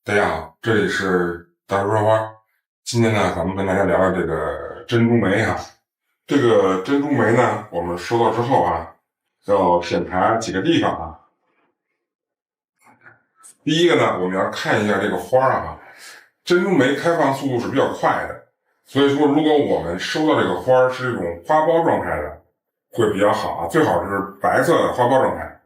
大家好，这里是大叔说花。今天呢，咱们跟大家聊聊这个珍珠梅啊。这个珍珠梅呢，我们收到之后啊，要检查几个地方啊。第一个呢，我们要看一下这个花啊。珍珠梅开放速度是比较快的，所以说如果我们收到这个花是这种花苞状态的，会比较好啊，最好是白色的花苞状态。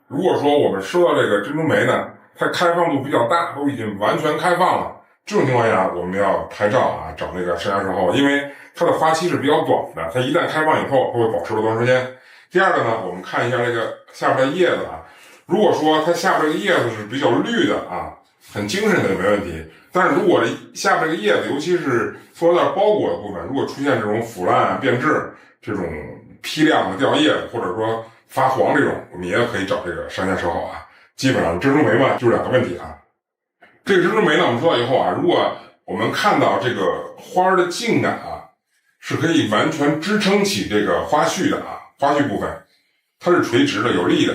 如果说我们收到这个珍珠梅呢，它开放度比较大，都已经完全开放了，这种情况下我们要拍照啊，找那个山下时候，因为它的花期是比较短的，它一旦开放以后，它会保持多长时间。第二个呢，我们看一下这个下边的叶子啊，如果说它下边这个叶子是比较绿的啊，很精神的就没问题。但是如果下边这个叶子，尤其是塑料袋包裹的部分，如果出现这种腐烂、变质、这种批量的掉叶，或者说发黄这种，我们也可以找这个商家售后啊。基本上珍珠梅嘛，就是两个问题啊。这个珍珠梅呢，我们说到以后啊，如果我们看到这个花的茎秆啊，是可以完全支撑起这个花序的啊，花序部分它是垂直的、有力的，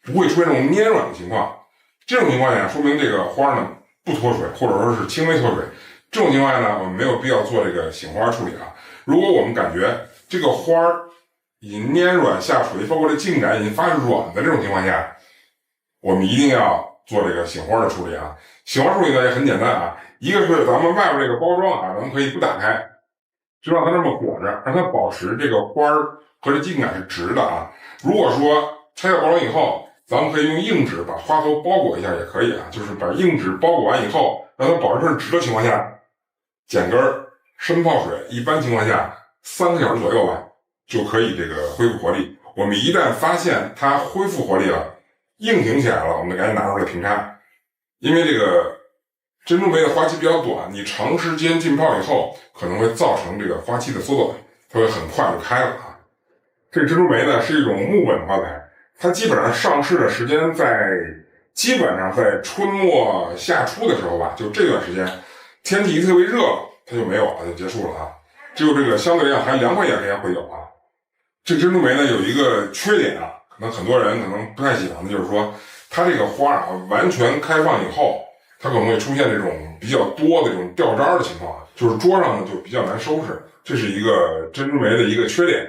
不会出现这种蔫软的情况。这种情况下，说明这个花呢不脱水，或者说是轻微脱水。这种情况下呢，我们没有必要做这个醒花处理啊。如果我们感觉这个花已经蔫软下垂，包括这茎秆已经发软的这种情况下，我们一定要做这个醒花的处理啊。醒花处理呢也很简单啊，一个是咱们外边这个包装啊，咱们可以不打开，就让它这么裹着，让它保持这个花和这茎秆是直的啊。如果说拆掉包装以后，咱们可以用硬纸把花头包裹一下也可以啊，就是把硬纸包裹完以后，让它保持是直的情况下，剪根深泡水，一般情况下3个小时左右吧，就可以这个恢复活力。我们一旦发现它恢复活力了，硬挺起来了，我们赶紧拿出来平插。因为这个珍珠梅的花期比较短，你长时间浸泡以后，可能会造成这个花期的缩短，它会很快就开了啊。这个珍珠梅呢是一种木本花材，它基本上上市的时间基本上在春末夏初的时候吧，就这段时间天气特别热，它就没有了，就结束了啊。只有这个相对来讲还凉快一点时间会有啊。这珍珠梅呢有一个缺点啊，可能很多人可能不太喜欢的，就是说它这个花啊完全开放以后，它可能会出现这种比较多的这种掉渣的情况，就是桌上呢就比较难收拾，这是一个珍珠梅的一个缺点。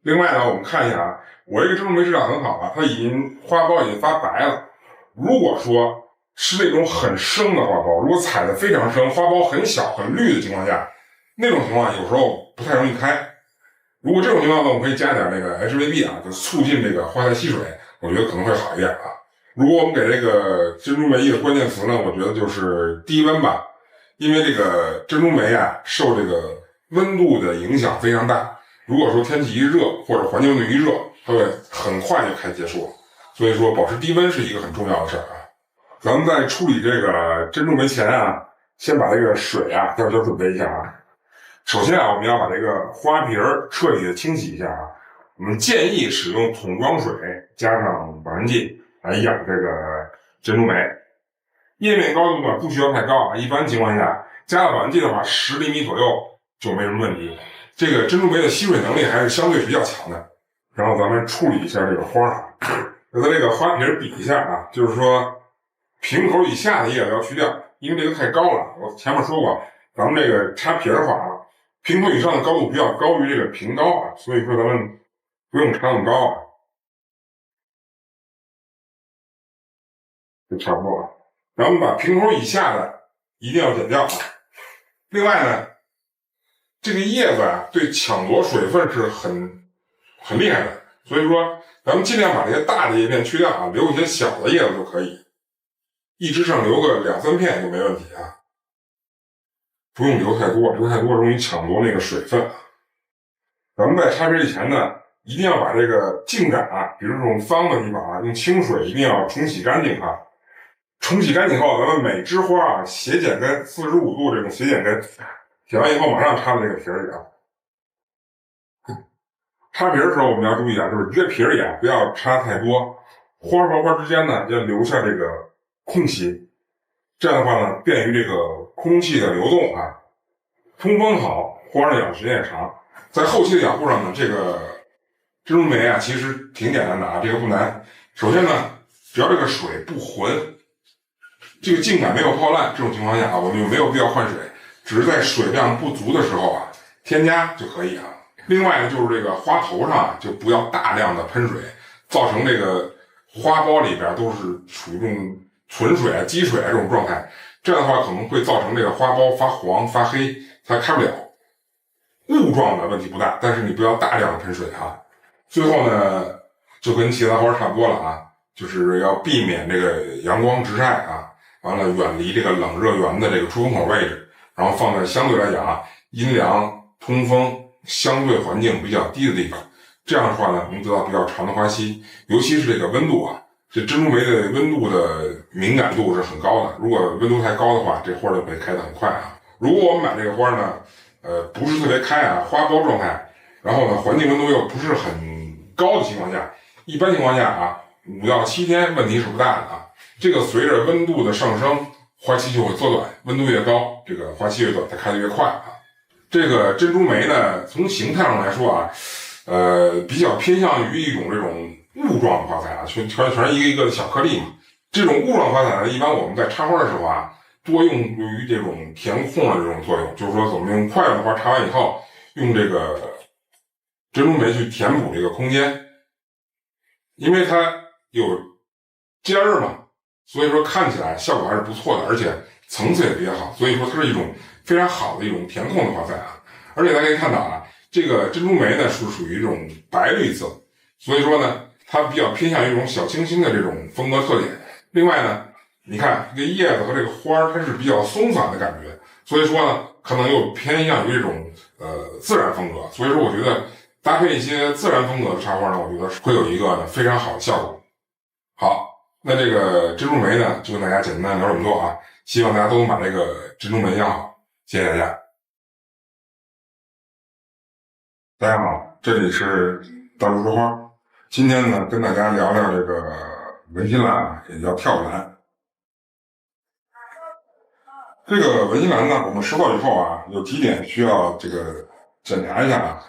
另外呢，我们看一下啊，我这个珍珠梅质量很好啊，它花苞已经发白了。如果说是那种很生的花苞，如果采的非常生，花苞很小很绿的情况下，那种情况有时候不太容易开。如果这种情况呢，我们可以加点那个 HVB 啊，就促进这个花材吸水，我觉得可能会好一点啊。如果我们给这个珍珠梅一个关键词呢，我觉得就是低温吧，因为这个珍珠梅啊受这个温度的影响非常大。如果说天气一热或者环境温度一热，它会很快就开始结束了。所以说保持低温是一个很重要的事啊。咱们在处理这个珍珠梅前啊，先把这个水啊要准备一下啊。首先啊，我们要把这个花皮彻底的清洗一下啊。我们建议使用桶装水加上保鲜剂来养这个珍珠梅。叶面高度呢不需要太高啊，一般情况下加了保鲜剂的话，10厘米左右就没什么问题。这个珍珠梅的吸水能力还是相对比较强的。然后咱们处理一下这个花啊，把它这个花皮比一下啊，就是说瓶口以下的叶子要去掉，因为这个太高了。我前面说过，咱们这个插皮的话啊，瓶口以上的高度比较高于这个瓶高啊，所以说咱们不用插那么高啊，就差不多了。然后我们把瓶口以下的一定要剪掉啊。另外呢，这个叶子啊对抢夺水分是很厉害的，所以说咱们尽量把这些大的叶片去掉啊，留一些小的叶子就可以。一枝上留个2-3片就没问题啊，不用留太多，留太多容易抢夺那个水分。咱们在插皮以前呢，一定要把这个茎秆啊，比如这种脏的地方啊，用清水一定要冲洗干净啊。冲洗干净后，咱们每枝花啊斜剪根45度这种斜剪根，剪完以后马上插到这个皮里啊。插皮的时候我们要注意啊，就是撅皮里啊不要插太多，花和花之间呢要留下这个空隙，这样的话呢便于这个空气的流动啊，通风好，花的养时间也长。在后期的养护上呢，这个珍珠梅啊其实挺简单的啊，这个不难。首先呢，只要这个水不浑，这个茎秆没有泡烂，这种情况下啊，我们就没有必要换水，只是在水量不足的时候啊，添加就可以啊。另外呢，就是这个花头上啊，就不要大量的喷水，造成这个花苞里边都是属于这种纯水啊、积水啊这种状态，这样的话可能会造成这个花苞发黄发黑，它开不了。雾状的问题不大，但是你不要大量的喷水啊。最后呢，就跟其他花差不多了啊，就是要避免这个阳光直晒啊，完了远离这个冷热源的这个出风口位置，然后放在相对来讲啊阴凉通风相对环境比较低的地方，这样的话呢能得到比较长的花期。尤其是这个温度啊，这珍珠梅的温度的敏感度是很高的，如果温度太高的话，这花就会开得很快啊。如果我们买这个花呢不是特别开啊，花苞状态，然后呢环境温度又不是很高的情况下，一般情况下啊5到7天问题是不大的啊。这个随着温度的上升，花期就会缩短，温度越高，这个花期越短，它开得越快啊。这个珍珠梅呢，从形态上来说啊，比较偏向于一种这种雾状的花材啊，全是一个一个的小颗粒嘛。这种雾状花材呢，一般我们在插花的时候啊，多用于这种填空的这种作用，就是说怎么用快乐的花插完以后，用这个珍珠梅去填补这个空间，因为它有尖儿嘛，所以说看起来效果还是不错的，而且层次也比较好，所以说它是一种非常好的一种填空的花材啊。而且大家可以看到啊，这个珍珠梅呢是属于这种白绿色，所以说呢它比较偏向于一种小清新的这种风格特点。另外呢，你看这个叶子和这个花它是比较松散的感觉，所以说呢可能又偏向于这种自然风格，所以说我觉得搭配一些自然风格的插花呢，我觉得会有一个呢非常好的效果。好，那这个珍珠梅呢就跟大家简单聊这么多啊，希望大家都能把这个珍珠梅养好，谢谢大家。大家好，这里是大叔说花，今天呢跟大家聊聊这个文心兰，也叫跳兰。这个文心兰呢，我们收到以后啊，有几点需要这个检查一下啊。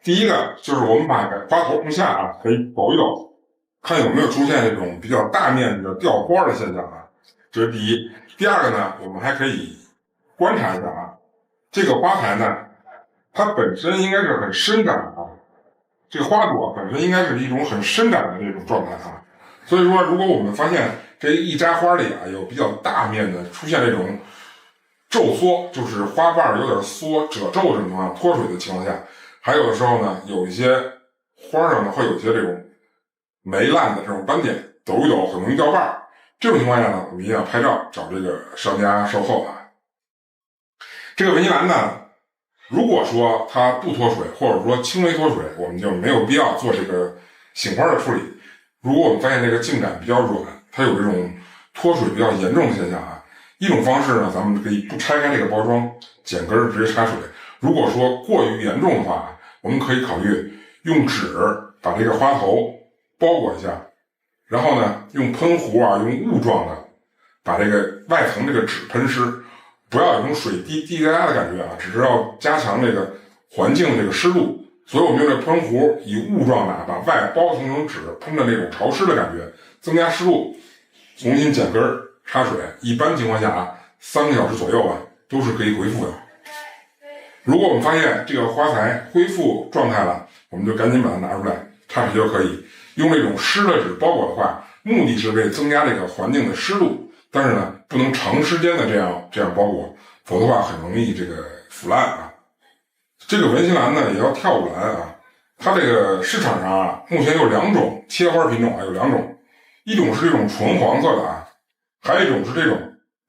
第一个就是我们把花头从下啊，可以抖一抖，看有没有出现这种比较大面积的掉花的现象啊，这是第一。第二个呢，我们还可以观察一下啊，这个花材呢，它本身应该是很伸展啊，这个花朵本身应该是一种很伸展的这种状态啊。所以说，如果我们发现这一扎花里啊有比较大面的出现这种皱缩，就是花瓣有点缩褶皱这种情况，脱水的情况下，还有的时候呢，有一些花上呢会有一些这种霉烂的这种斑点，抖一抖很容易掉瓣。这种情况下呢，我们一定要拍照找这个商家售后啊。这个文心兰呢，如果说它不脱水，或者说轻微脱水，我们就没有必要做这个醒花的处理。如果我们发现这个茎秆比较软，它有这种脱水比较严重的现象啊，一种方式呢，咱们可以不拆开这个包装，剪根直接插水。如果说过于严重的话，我们可以考虑用纸把这个花头包裹一下，然后呢，用喷壶啊，用雾状的把这个外层这个纸喷湿，不要有这种水滴滴答答的感觉啊，只是要加强这个环境的这个湿度。所以我们用这喷壶以雾状的把外包层层纸喷的那种潮湿的感觉，增加湿度，重新剪根插水。一般情况下啊，3个小时左右啊，都是可以恢复的。如果我们发现这个花材恢复状态了，我们就赶紧把它拿出来插水就可以。用这种湿的纸包裹的话，目的是为增加这个环境的湿度，但是呢，不能长时间的这样包裹，否则的话很容易这个腐烂啊。这个文心兰呢也叫跳舞兰啊，它这个市场上啊，目前有2种切花品种啊，有2种，一种是这种纯黄色的啊，还有一种是这种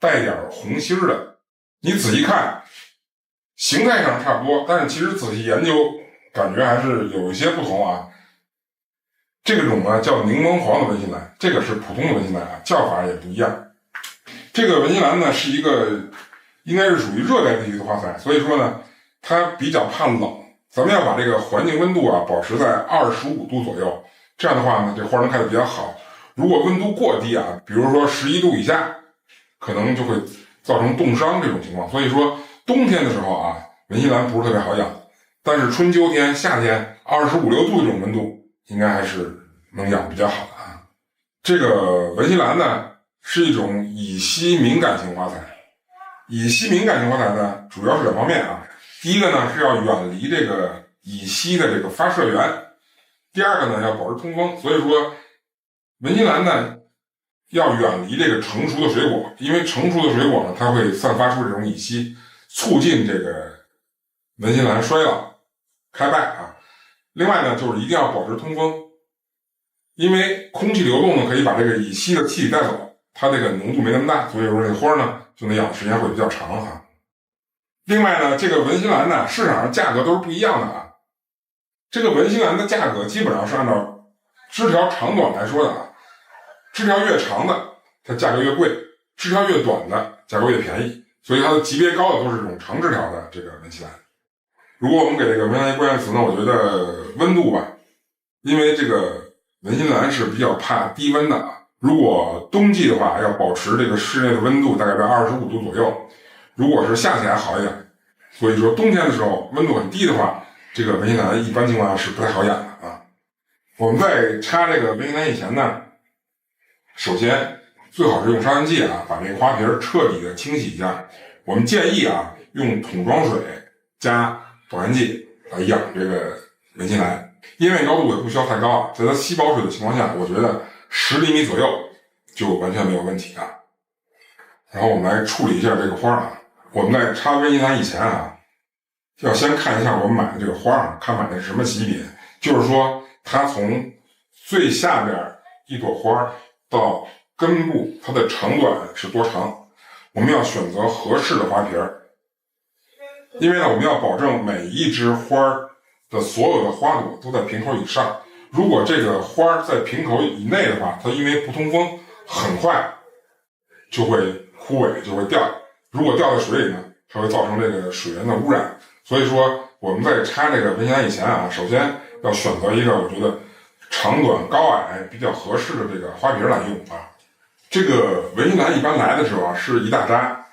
带点红心的。你仔细看，形态上差不多，但是其实仔细研究，感觉还是有一些不同啊。这个种呢叫柠檬黄的文心兰，这个是普通的文心兰啊，叫法也不一样。这个文心兰呢是一个应该是属于热带地区的花材，所以说呢它比较怕冷，咱们要把这个环境温度啊保持在25度左右，这样的话呢这花能开得比较好。如果温度过低啊，比如说11度以下，可能就会造成冻伤这种情况。所以说冬天的时候啊，文心兰不是特别好养，但是春秋天夏天25、6度这种温度应该还是能养比较好的啊。这个文心兰呢是一种乙烯敏感型花材。乙烯敏感型花材呢，主要是两方面啊。第一个呢是要远离这个乙烯的这个发射源，第二个呢要保持通风。所以说文心兰呢要远离这个成熟的水果，因为成熟的水果呢它会散发出这种乙烯，促进这个文心兰衰老开败啊。另外呢就是一定要保持通风，因为空气流动呢可以把这个乙烯的气体带走，它这个浓度没那么大，所以说这个花呢就能养的时间会比较长哈。另外呢这个文心兰呢市场上价格都是不一样的啊。这个文心兰的价格基本上是按照枝条长短来说的啊，枝条越长的它价格越贵，枝条越短的价格越便宜，所以它的级别高的都是这种长枝条的这个文心兰。如果我们给这个文心兰关键词呢，我觉得温度吧，因为这个文心兰是比较怕低温的啊。如果冬季的话要保持这个室内的温度大概在25度左右，如果是夏季还好一点，所以说冬天的时候温度很低的话，这个文心兰一般情况下是不太好养的啊。我们在插这个文心兰以前呢，首先最好是用杀菌剂啊，把这个花皮彻底的清洗一下。我们建议啊，用桶装水加保鲜剂来养这个文心兰，因为高度也不需要太高啊，在它吸饱水的情况下，我觉得10厘米左右就完全没有问题啊。然后我们来处理一下这个花啊。我们在插文心兰以前啊，要先看一下我们买的这个花啊，看买的是什么级别，就是说它从最下边一朵花到根部它的长短是多长，我们要选择合适的花皮因为呢我们要保证每一枝花的所有的花朵都在瓶口以上，如果这个花在瓶口以内的话，它因为不通风很快就会枯萎，就会掉，如果掉在水里呢，它会造成这个水源的污染。所以说我们在插这个文心兰以前啊，首先要选择一个我觉得长短高矮比较合适的这个花皮来用啊。这个文心兰一般来的时候啊是一大扎，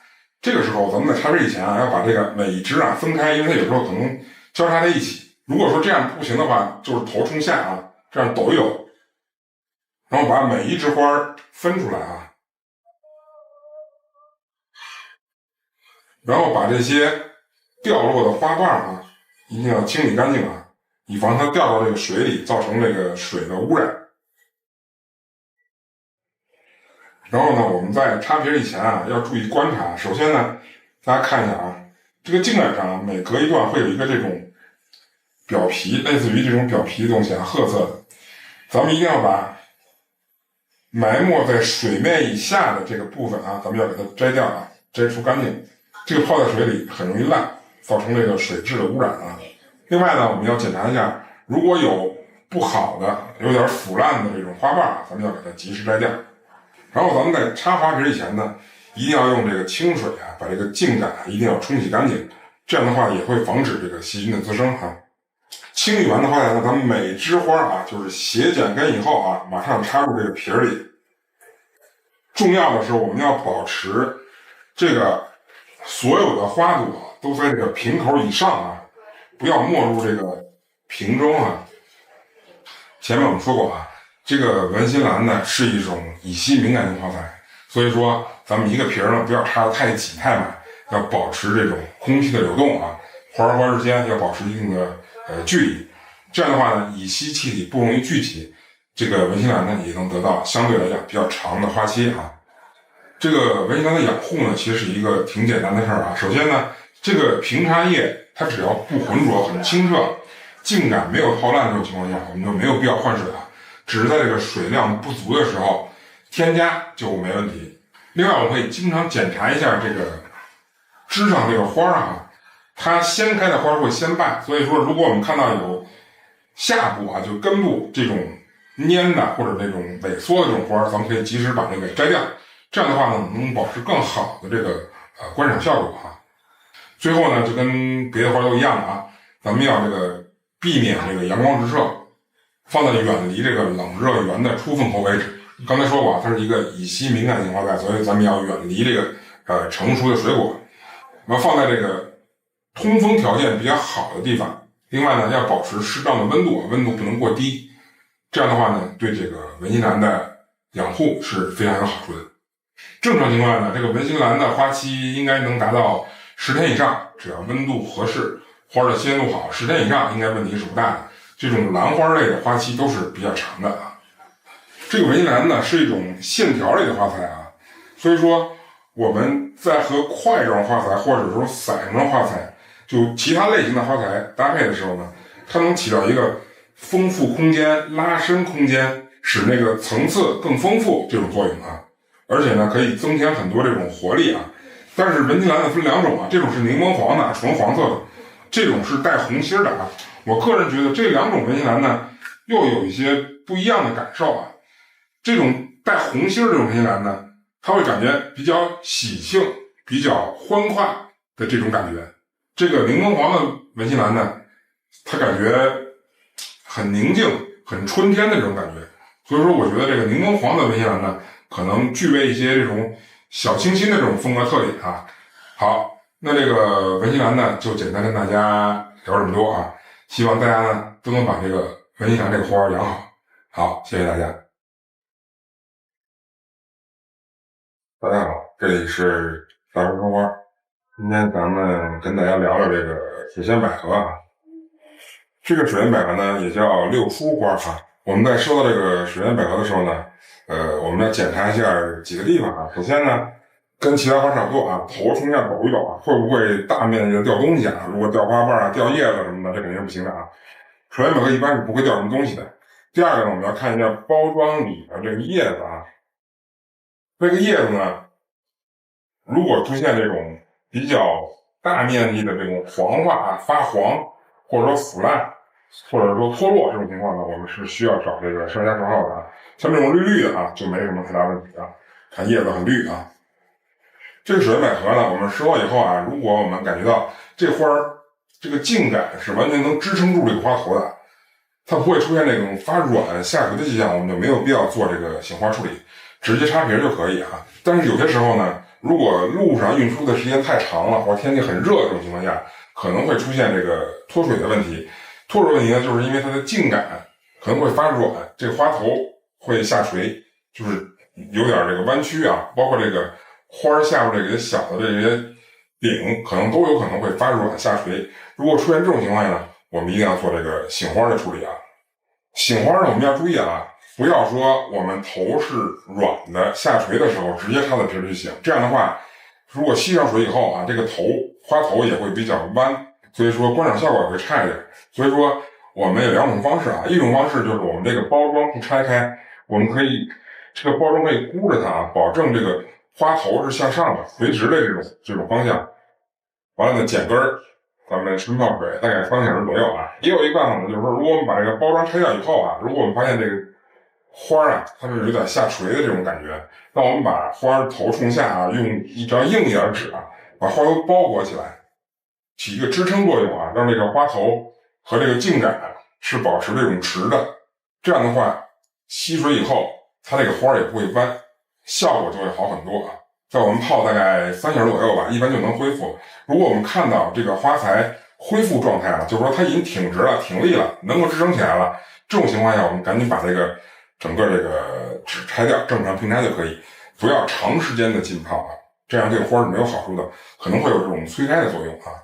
这个时候咱们在插枝以前啊，要把这个每一枝啊分开，因为它有时候可能交叉在一起。如果说这样不行的话，就是头冲下啊，这样抖一抖，然后把每一枝花分出来啊，然后把这些掉落的花瓣啊一定要清理干净啊，以防它掉到这个水里造成这个水的污染。然后呢我们在插皮以前啊要注意观察，首先呢大家看一下啊，这个茎杆上每隔一段会有一个这种表皮，类似于这种表皮的东西啊，褐色的，咱们一定要把埋没在水面以下的这个部分啊，咱们要给它摘掉啊，摘除干净，这个泡在水里很容易烂，造成这个水质的污染啊。另外呢我们要检查一下，如果有不好的有点腐烂的这种花瓣，咱们要给它及时摘掉。然后咱们在插花皮以前呢，一定要用这个清水啊，把这个茎杆一定要冲洗干净，这样的话也会防止这个细菌的滋生啊。清理完的话呢，咱们每枝花啊，就是斜剪根以后啊，马上插入这个皮里。重要的是我们要保持这个所有的花朵都在这个瓶口以上啊，不要没入这个瓶中啊。前面我们说过啊，这个文心兰呢是一种乙烯敏感型花材，所以说咱们一个皮呢不要插得太挤太满，要保持这种空气的流动啊，花和花之间要保持一定的距离，这样的话呢乙烯气体不容易聚集，这个文心兰呢也能得到相对来讲比较长的花期啊。这个文心兰的养护呢其实是一个挺简单的事啊。首先呢这个瓶插液它只要不浑浊很清澈，茎杆没有泡烂这种情况下，我们就没有必要换水了，只是在这个水量不足的时候添加就没问题。另外我们可以经常检查一下这个枝上这个花啊，它先开的花会先败，所以说如果我们看到有下部啊就根部这种蔫的或者这种萎缩的这种花，咱们可以及时把这个摘掉，这样的话呢能保持更好的这个观赏效果啊。最后呢就跟别的花都一样的啊，咱们要这个避免这个阳光直射，放在远离这个冷热源的出风口为止。刚才说过啊，它是一个乙烯敏感型花材，所以咱们要远离这个成熟的水果，我们要放在这个通风条件比较好的地方。另外呢要保持适当的温度，温度不能过低，这样的话呢对这个文心兰的养护是非常有好处的。正常情况下呢，这个文心兰的花期应该能达到10天以上，只要温度合适，花的鲜度好，10天以上应该问题是不大的。这种兰花类的花期都是比较长的啊。这个文心兰呢是一种线条类的花材啊，所以说我们在和块状花材或者说伞形状花材，就其他类型的花材搭配的时候呢，它能起到一个丰富空间、拉伸空间，使那个层次更丰富这种作用啊。而且呢，可以增添很多这种活力啊。但是文心兰呢分2种啊，这种是柠檬黄的，纯黄色的，这种是带红心的啊。我个人觉得这2种文心兰呢，又有一些不一样的感受啊。这种带红心这种文心兰呢，它会感觉比较喜庆、比较欢快的这种感觉。这个柠檬黄的文心兰呢，它感觉很宁静、很春天的这种感觉。所以说，我觉得这个柠檬黄的文心兰呢，可能具备一些这种小清新的这种风格特点啊。好，那这个文心兰呢，就简单跟大家聊这么多啊。希望大家呢都能把这个文心兰这个花养好。好，谢谢大家。大家好，这里是大师说花。今天咱们跟大家聊聊这个水仙百合啊。这个水仙百合呢，也叫6出花啊。我们在收到这个水仙百合的时候呢，我们要检查一下几个地方啊。首先呢，跟其他花差不多啊，头冲下抖一抖啊，会不会大面积的掉东西啊？如果掉花瓣啊、掉叶子什么的，这肯定是不行的啊。水仙百合一般是不会掉什么东西的。第二个呢，我们要看一下包装里的这个叶子啊。这个叶子呢，如果出现这种比较大面积的这种黄化啊、发黄，或者说腐烂，或者说脱落这种情况呢，我们是需要找这个商家售后的啊。像这种绿绿的啊，就没什么太大问题啊。看叶子很绿啊。这个水仙百合呢，我们收到以后啊，如果我们感觉到这花这个茎秆是完全能支撑住这个花头的，它不会出现这种发软下垂的迹象，我们就没有必要做这个醒花处理，直接插皮就可以啊。但是有些时候呢，如果路上运输的时间太长了，或者天气很热这种情况下，可能会出现这个脱水的问题。脱水问题呢，就是因为它的茎秆可能会发软，这个花头会下垂，就是有点这个弯曲啊，包括这个花下边这些小的这些柄，可能都有可能会发软下垂。如果出现这种情况下呢，我们一定要做这个醒花的处理啊。醒花呢，我们要注意啊，不要说我们头是软的下垂的时候直接插在皮去醒，这样的话，如果吸上水以后啊，这个花头也会比较弯，所以说观赏效果也会差一点。所以说我们有2种方式啊，一种方式就是我们这个包装不拆开，我们可以这个包装可以箍着它啊，保证这个花头是向上的垂直的这种方向。完了呢，剪根儿，咱们冲泡水，大概3小时左右啊。也有一个办法呢，就是说，如果我们把这个包装拆掉以后啊，如果我们发现这个花啊，它是有点下垂的这种感觉，那我们把花头冲下啊，用一张硬一点的纸啊，把花头包裹起来，起一个支撑作用啊，让这个花头和这个茎秆是保持这种直的。这样的话，吸水以后，它这个花也不会弯，效果就会好很多啊。在我们泡大概3小时左右吧，一般就能恢复。如果我们看到这个花材恢复状态了，就是说它已经挺直了、挺立了，能够支撑起来了，这种情况下，我们赶紧把这个整个这个纸拆掉，正常平拆就可以，不要长时间的浸泡啊，这样这个花是没有好处的，可能会有这种催开的作用啊。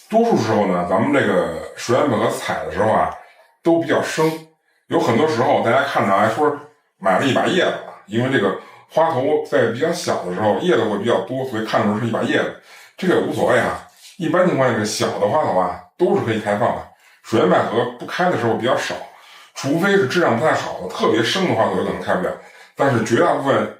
多数时候呢，咱们这个水仙百合采的时候啊，都比较生，有很多时候大家看到说买了一把叶子，因为这个花头在比较小的时候叶子会比较多，所以看的时候是一把叶子，这个也无所谓啊。一般情况下，这个小的花头啊都是可以开放的。水仙百合不开的时候比较少，除非是质量不太好的特别生的花头有可能开不了，但是绝大部分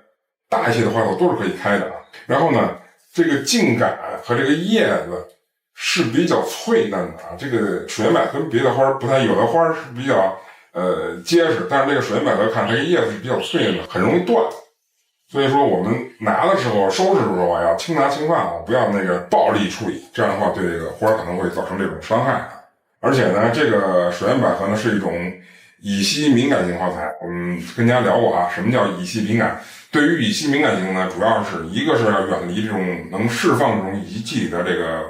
大一些的花头都是可以开的啊。然后呢，这个茎秆和这个叶子是比较脆嫩的啊。这个水仙百合跟别的花不太，有的花是比较结实，但是这个水仙百合看这个叶子是比较脆嫩的，很容易断。所以说我们拿的时候收拾的时候啊，要轻拿轻放啊，不要那个暴力处理，这样的话对这个花可能会造成这种伤害啊。而且呢，这个水仙百合呢是一种乙烯敏感型花材，我们跟大家聊过啊，什么叫乙烯敏感？对于乙烯敏感型呢，主要是一个是要远离这种能释放这种乙烯气体的这个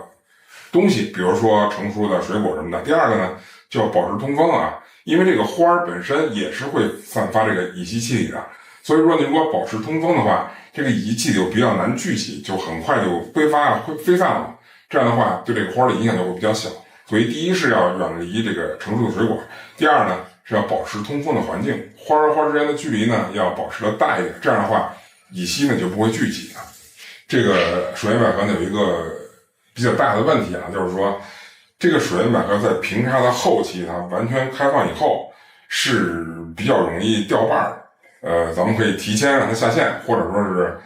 东西，比如说成熟的水果什么的。第二个呢，就要保持通风啊，因为这个花本身也是会散发这个乙烯气体的。所以说你如果保持通风的话，这个仪器就比较难聚集，就很快就挥散了。这样的话对这个花的影响就会比较小。所以第一是要远离这个成熟的水果，第二呢是要保持通风的环境，花和花之间的距离呢要保持的大一点，这样的话乙烯呢就不会聚集啊。这个水源百合呢有一个比较大的问题啊，就是说这个水源百合在平插的后期，它完全开放以后是比较容易掉瓣的。咱们可以提前让它下线，或者说是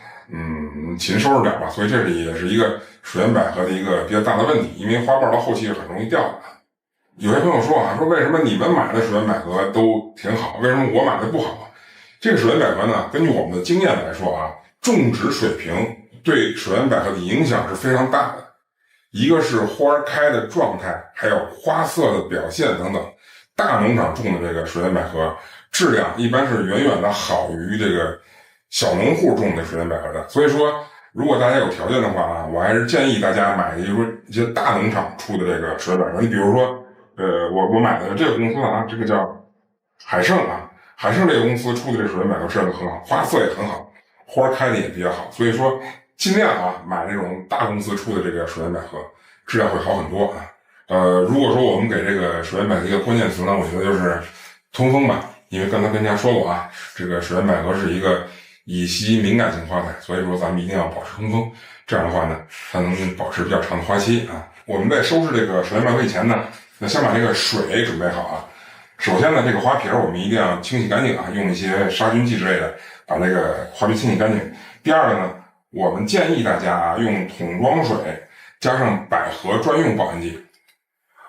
勤收拾点吧。所以这也是一个水源百合的一个比较大的问题，因为花瓣到后期是很容易掉的。有些朋友说啊，说为什么你们买的水源百合都挺好，为什么我买的不好？这个水源百合呢，根据我们的经验来说啊，种植水平对水源百合的影响是非常大的。一个是花开的状态，还有花色的表现等等。大农场种的这个水源百合质量一般是远远的好于这个小农户种的水源百合的。所以说如果大家有条件的话啊，我还是建议大家买一些大农场出的这个水源百合。你比如说我买的这个公司啊，这个叫海盛啊，海盛这个公司出的这个水源百合质量很好，花色也很好，花开的也比较好。所以说尽量啊买这种大公司出的这个水源百合，质量会好很多啊。如果说我们给这个水源百合一个关键词呢，我觉得就是通风吧，因为刚才跟大家说过啊，这个水源百合是一个乙烯敏感性花材，所以说咱们一定要保持通风，这样的话呢，它能保持比较长的花期啊。我们在收拾这个水源百合以前呢，先把这个水准备好啊。首先呢，这个花皮我们一定要清洗干净啊，用一些杀菌剂之类的把这个花皮清洗干净。第二个呢，我们建议大家啊用桶装水加上百合专用保鲜剂，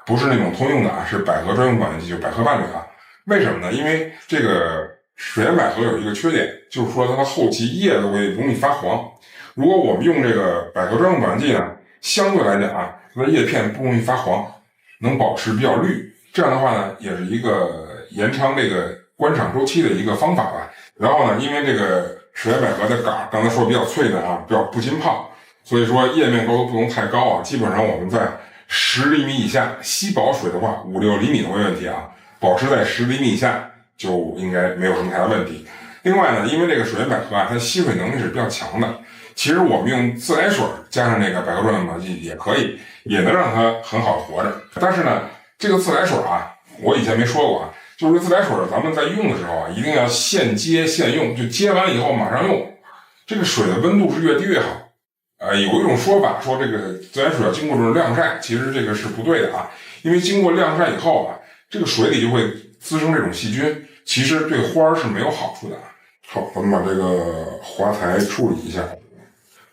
不是那种通用的啊，是百合专用保鲜剂，就百合伴侣啊。为什么呢？因为这个水源百合有一个缺点，就是说它的后期叶子会容易发黄。如果我们用这个百合专用保鲜剂呢，相对来讲啊，它的叶片不容易发黄，能保持比较绿。这样的话呢，也是一个延长这个观赏周期的一个方法吧。然后呢，因为这个水源百合的杆刚才说比较脆的啊，比较不浸泡，所以说叶面高度不能太高啊。基本上我们在10厘米以下，稀薄水的话5-6厘米都没问题啊，保持在10厘米以下就应该没有什么太大问题。另外呢，因为这个水源百合啊，它吸水能力是比较强的，其实我们用自来水加上这个百合专用保鲜剂也可以，也能让它很好活着。但是呢，这个自来水啊，我以前没说过啊，就是自来水咱们在用的时候啊，一定要现接现用，就接完以后马上用。这个水的温度是越低越好。有一种说法说这个自来水要经过这种晾晒，其实这个是不对的啊，因为经过晾晒以后啊，这个水里就会滋生这种细菌，其实对花是没有好处的啊。好，咱们把这个花材处理一下，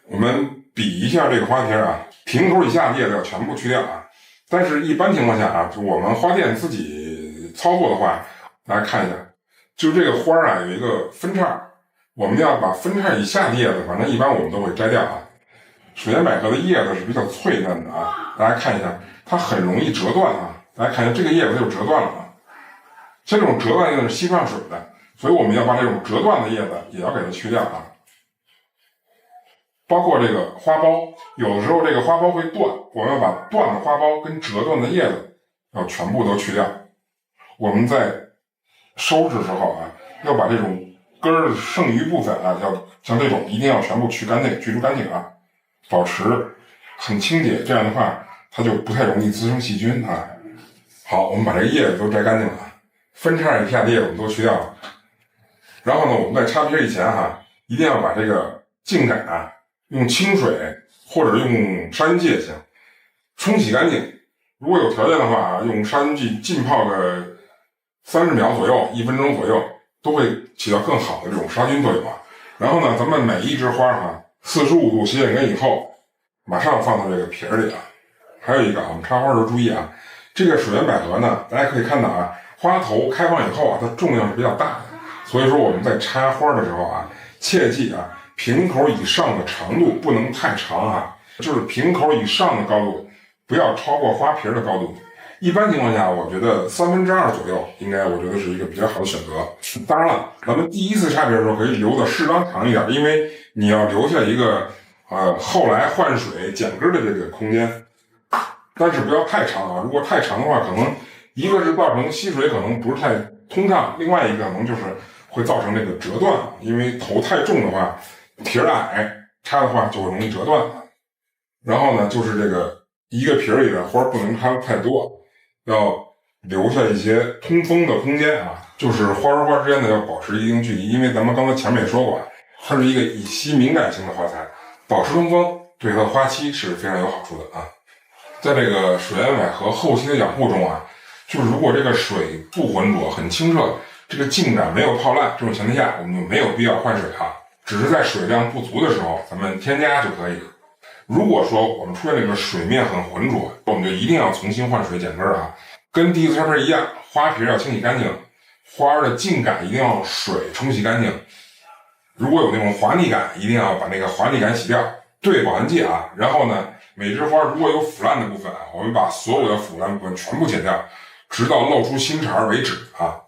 我们比一下这个花片啊，瓶口以下的叶子要全部去掉啊。但是一般情况下啊，就我们花店自己操作的话，大家看一下，就这个花啊有一个分叉，我们要把分叉以下的叶子，反正一般我们都会摘掉啊。水源百合的叶子是比较脆嫩的啊，大家看一下，它很容易折断啊。大家看一下这个叶子就折断了啊，像这种折断叶子是吸不上水的，所以我们要把这种折断的叶子也要给它去掉啊。包括这个花苞，有的时候这个花苞会断，我们要把断的花苞跟折断的叶子要全部都去掉。我们在收拾的时候啊，要把这种根儿剩余部分啊，要像这种一定要全部去除干净啊，保持很清洁，这样的话它就不太容易滋生细菌啊。好，我们把这个叶子都摘干净了，分叉以下的叶子我们都去掉了。然后呢，我们在插皮以前一定要把这个茎秆啊用清水或者用杀菌剂也行，冲洗干净。如果有条件的话，用杀菌剂浸泡个30秒左右，1分钟左右，都会起到更好的这种杀菌作用啊。然后呢，咱们每一枝花45度洗脸根以后，马上放到这个皮儿里啊。还有一个我们插花的时候注意啊，这个水源百合呢，大家可以看到啊，花头开放以后啊，它重量是比较大的，所以说我们在插花的时候啊，切记啊，瓶口以上的长度不能太长啊，就是瓶口以上的高度不要超过花皮的高度。一般情况下，我觉得2/3左右应该，我觉得是一个比较好的选择。当然了，咱们第一次插皮的时候可以留的适当长一点，因为你要留下一个后来换水剪根的这个空间，但是不要太长啊。如果太长的话，可能一个是造成吸水可能不是太通畅，另外一个可能就是会造成这个折断，因为头太重的话，皮儿矮，插的话就会容易折断。然后呢，就是这个一个皮儿里的花不能插的太多，要留下一些通风的空间啊，就是花和花之间呢要保持一定距离，因为咱们刚才前面也说过，它是一个乙烯敏感型的花材，保持通风对它的花期是非常有好处的啊。在这个水源百合后期的养护中啊，就是如果这个水不浑浊很清澈，这个茎秆没有泡烂，这种情况下我们就没有必要换水啊，只是在水量不足的时候咱们添加就可以。如果说我们出现这个水面很浑浊，我们就一定要重新换水剪根啊，跟第一次插盆一样，花皮要清洗干净，花的茎秆一定要水冲洗干净，如果有那种滑腻感，一定要把那个滑腻感洗掉，兑保鲜剂啊。然后呢，每枝花如果有腐烂的部分啊，我们把所有的腐烂部分全部剪掉，直到露出新茬为止啊。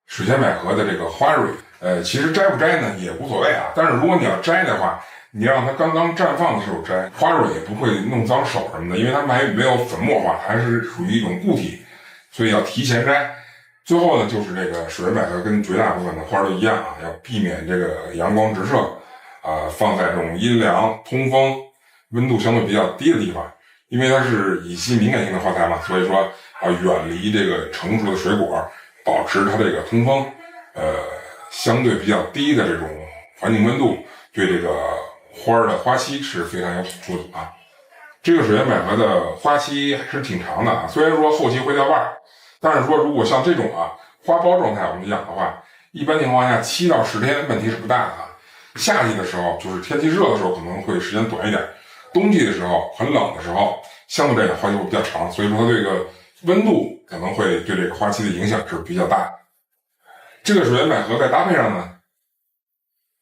水仙百合的这个花蕊，其实摘不摘呢也无所谓啊。但是如果你要摘的话，你让它刚刚绽放的时候摘，花蕊也不会弄脏手什么的，因为它们还没有粉末化，还是属于一种固体，所以要提前摘。最后呢，就是这个水仙百合跟绝大部分的花都一样啊，要避免这个阳光直射，放在这种阴凉、通风、温度相对比较低的地方，因为它是乙烯敏感性的花材嘛，所以说远离这个成熟的水果，保持它这个通风，相对比较低的这种环境温度，对这个花的花期是非常有好处的啊。这个水仙百合的花期还是挺长的啊，虽然说后期会掉瓣，但是说如果像这种花苞状态我们养的话，一般情况下7到10天问题是不大的啊。夏季的时候就是天气热的时候可能会时间短一点，冬季的时候很冷的时候相对来讲花期会比较长，所以说它这个温度可能会对这个花期的影响是比较大的。这个水仙百合在搭配上呢，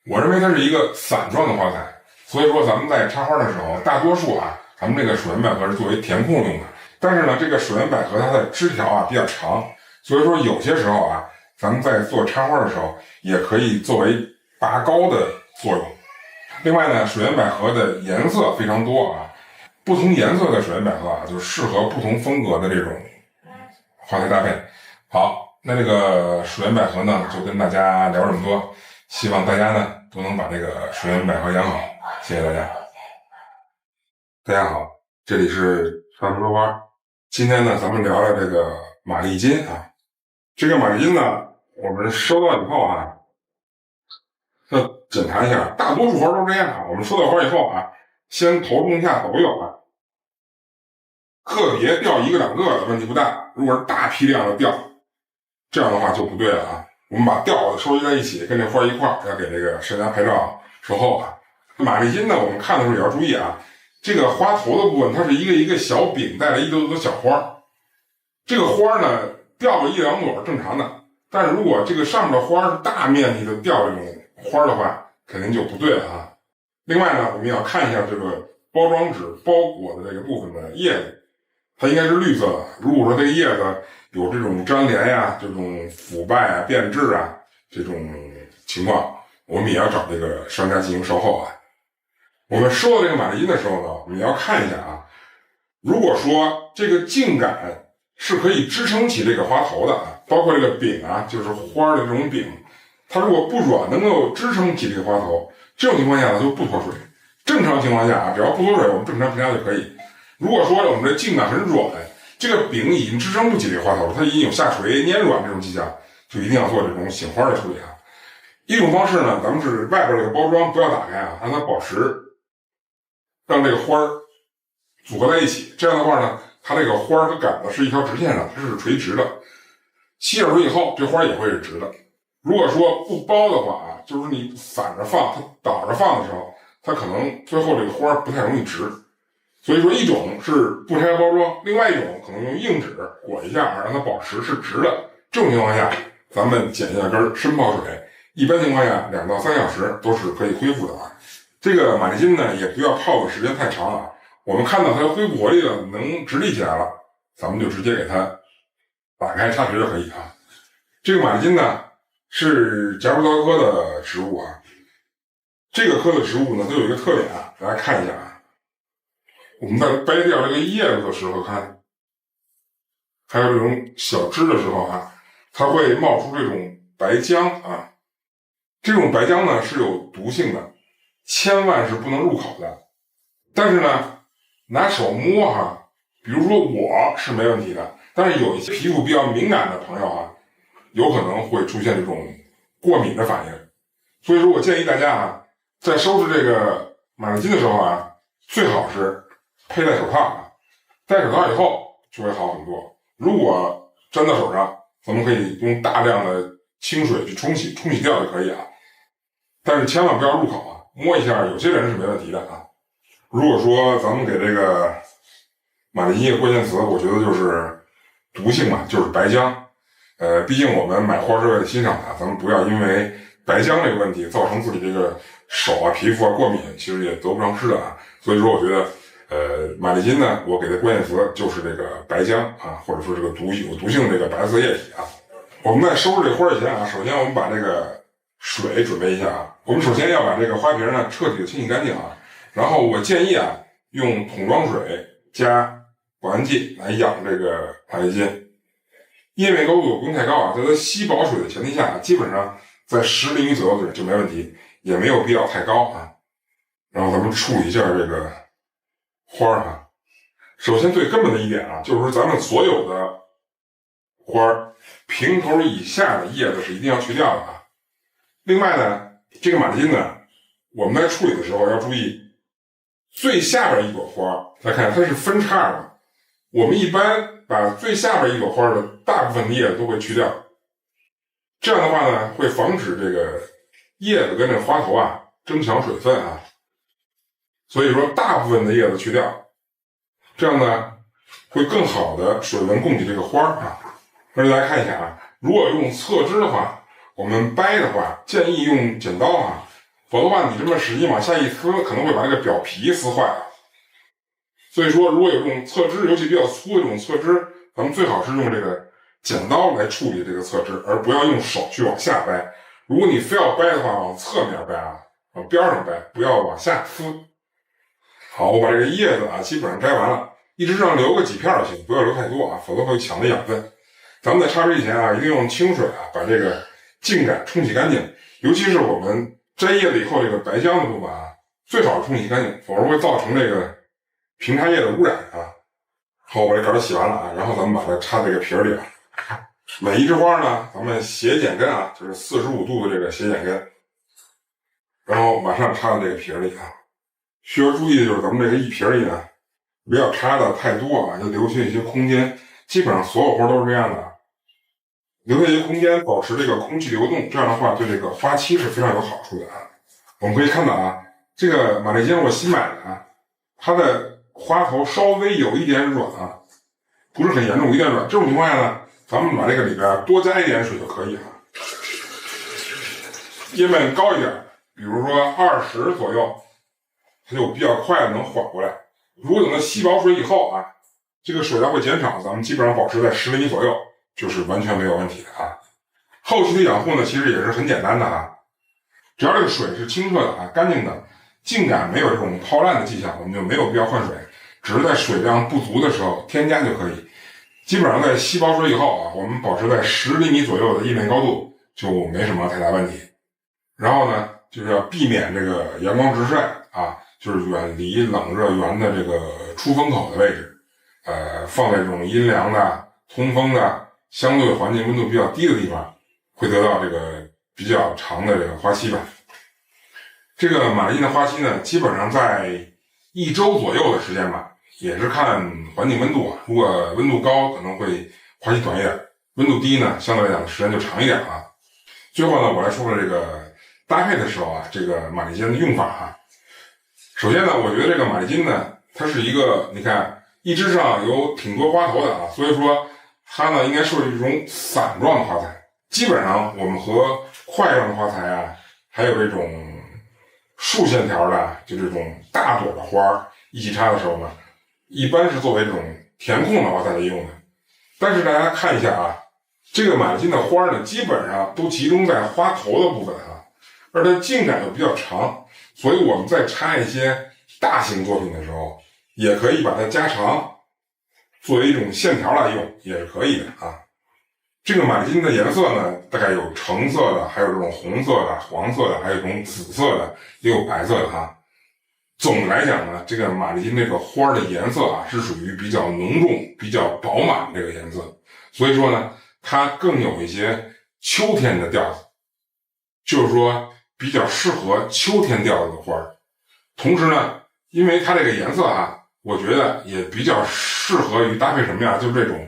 我认为它是一个伞状的花材，所以说咱们在插花的时候，大多数咱们这个水仙百合是作为填空用的，但是呢，这个水仙百合它的枝条比较长，所以说有些时候咱们在做插花的时候也可以作为拔高的作用。另外呢，水仙百合的颜色非常多不同颜色的水仙百合就适合不同风格的这种花材搭配。好，那这个水仙百合呢，就跟大家聊这么多，希望大家呢都能把这个水仙百合养好，谢谢大家。大家好，这里是川说花。今天呢，咱们聊聊这个马丽金这个马丽金呢，我们收到以后要检查一下，大多数花都是这样我们收到花以后先头重下抖有个别掉1个2个的问题不大，如果是大批量的掉，这样的话就不对了我们把掉的收集在一起，跟这花一块要给这个商家拍照售后马丽金呢，我们看的时候也要注意这个花头的部分它是一个一个小柄带了一朵朵小花，这个花呢掉了1、2朵是正常的，但是如果这个上面的花是大面积的掉这种花的话，肯定就不对了另外呢，我们要看一下这个包装纸包裹的这个部分的叶子，它应该是绿色的。如果说这个叶子有这种粘连这种腐败变质这种情况，我们也要找这个商家进行售后我们收到这个马丽金的时候呢，我们要看一下如果说这个茎秆是可以支撑起这个花头的包括这个柄就是花的这种柄，它如果不软能够支撑起这个花头，这种情况下呢就不脱水。正常情况下只要不脱水，我们正常评价就可以。如果说我们这茎秆很软，这个柄已经支撑不起这个花头，它已经有下垂粘软这种迹象，就一定要做这种醒花的处理一种方式呢，咱们是外边这个包装不要打开让它保持，让这个花组合在一起，这样的话呢，它这个花和杆子是一条直线上，它是垂直的，吸点水以后这花也会是直的。如果说不包的话就是你反着放，它倒着放的时候，它可能最后这个花不太容易直。所以说一种是不拆包装，另外一种可能用硬纸裹一下让它保持是直的。这种情况下咱们剪下根深泡水，一般情况下2到3小时都是可以恢复的这个马丽金呢也不要泡的时间太长我们看到它恢复活力了，能直立起来了，咱们就直接给它打开插直就可以这个马丽金呢是夹竹桃科的植物这个科的植物呢都有一个特点大家看一下我们在掰掉这个叶子的时候看，还有这种小枝的时候它会冒出这种白浆这种白浆呢是有毒性的，千万是不能入口的。但是呢，拿手摸哈，比如说我是没问题的，但是有一些皮肤比较敏感的朋友啊，有可能会出现这种过敏的反应。所以说我建议大家啊，在收拾这个马利金的时候啊，最好是佩戴手套啊，戴手套以后就会好很多。如果粘到手上，咱们可以用大量的清水去冲洗掉就可以啊。但是千万不要入口啊，摸一下，有些人是没问题的啊。如果说咱们给这个马利金一个关键词，我觉得就是毒性嘛，就是白浆。毕竟我们买花是为了欣赏它，咱们不要因为白浆这个问题造成自己这个手啊、皮肤啊过敏，其实也得不偿失的啊。所以说，我觉得马利金呢，我给的关键词就是这个白浆啊，或者说这个有毒性的这个白色液体啊。我们在收拾这花以前啊，首先我们把这个水准备一下啊。我们首先要把这个花瓶呢彻底的清洗干净啊。然后我建议啊，用桶装水加保鲜剂来养这个马利金。液面高度不用太高啊，在它吸饱水的前提下，基本上在10厘米左右就没问题，也没有必要太高啊。然后咱们处理一下这个花啊。首先最根本的一点啊，就是说咱们所有的花平头以下的叶子是一定要去掉的啊。另外呢，这个马利金呢，我们在处理的时候要注意，最下边一朵花，来看它是分叉的。我们一般把最下边一朵花的大部分的叶子都会去掉，这样的话呢，会防止这个叶子跟这个花头啊争抢水分啊。所以说大部分的叶子去掉，这样呢会更好的水分供给这个花啊。那大家看一下啊，如果用侧枝的话，我们掰的话，建议用剪刀啊，否则的话你这么使劲往下一撕，可能会把这个表皮撕坏了。所以说，如果有这种侧枝，尤其比较粗的这种侧枝，咱们最好是用这个剪刀来处理这个侧枝，而不要用手去往下掰。如果你非要掰的话，往侧面掰啊，往边上掰，不要往下撕。好，我把这个叶子啊基本上摘完了，一枝上留个几片就行，不要留太多啊，否则会抢了养分。咱们在插枝以前啊，一定用清水啊把这个茎秆冲洗干净，尤其是我们摘叶子以后这个白浆的部分啊，最好冲洗干净，否则会造成这个平插叶的污染啊。好，我把这杆洗完了啊，然后咱们把它插这个瓶里啊。每一枝花呢，咱们斜剪根啊，就是45度的这个斜剪根，然后马上插到这个瓶里啊。需要注意的就是咱们这个一瓶里呢，不要插的太多啊，要留下一些空间。基本上所有花都是这样的，留下一些空间，保持这个空气流动，这样的话对这个花期是非常有好处的啊。我们可以看到啊，这个马利金我新买的啊，它的花头稍微有一点软啊，不是很严重，有一点软。这种情况下呢，咱们把这个里边多加一点水就可以了。叶面高一点，比如说20左右，它就比较快的能缓过来。如果等它吸饱水以后啊，这个水量会减少，咱们基本上保持在10厘米左右，就是完全没有问题的啊。后期的养护呢，其实也是很简单的啊，只要这个水是清澈的啊、干净的，茎秆没有这种泡烂的迹象，我们就没有必要换水，只是在水量不足的时候添加就可以。基本上在吸饱水以后啊，我们保持在10厘米左右的叶面高度就没什么太大问题。然后呢，就是要避免这个阳光直晒啊，就是远离冷热源的这个出风口的位置，放在这种阴凉的、通风的、相对环境温度比较低的地方，会得到这个比较长的这个花期吧。这个马利金的花期呢，基本上在1周左右的时间吧，也是看环境温度啊。如果温度高，可能会花期短一点；温度低呢，相对来讲时间就长一点啊。最后呢，我来说说这个搭配的时候啊，这个马利金的用法啊。首先呢，我觉得这个马利金呢，它是一个，你看一枝上有挺多花头的啊，所以说它呢应该属于一种伞状的花材。基本上我们和块状的花材啊，还有这种竖线条的，就这种大朵的花一起插的时候呢，一般是作为这种填空的花材来用的。但是大家看一下啊，这个马利金的花呢，基本上都集中在花头的部分啊，而它茎秆又比较长，所以我们在插一些大型作品的时候，也可以把它加长，作为一种线条来用，也是可以的啊。这个马蹄金的颜色呢，大概有橙色的，还有这种红色的、黄色的，还有这种紫色的，也有白色的哈。总的来讲呢，这个马蹄金这个花的颜色啊，是属于比较浓重、比较饱满这个颜色，所以说呢，它更有一些秋天的调子，就是说比较适合秋天调子的花。同时呢，因为它这个颜色啊，我觉得也比较适合于搭配什么呀？就是这种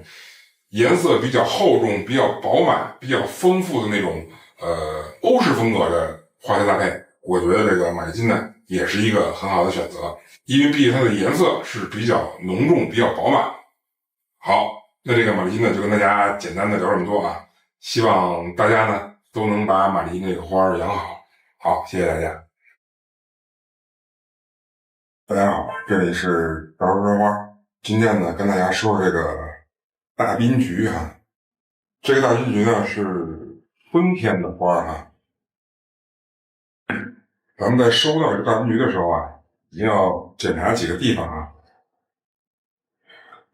颜色比较厚重、比较饱满、比较丰富的那种欧式风格的花材搭配，我觉得这个马蹄金呢也是一个很好的选择，因为毕竟它的颜色是比较浓重、比较饱满。好，那这个马蹄金呢就跟大家简单的聊这么多啊，希望大家呢都能把马蹄金这个花养好。好，谢谢大家。大家好，这里是招招花，今天呢跟大家说这个大滨菊哈。这个大滨菊呢是春天的花哈。咱们在收到这个大滨菊的时候啊，一定要检查几个地方啊。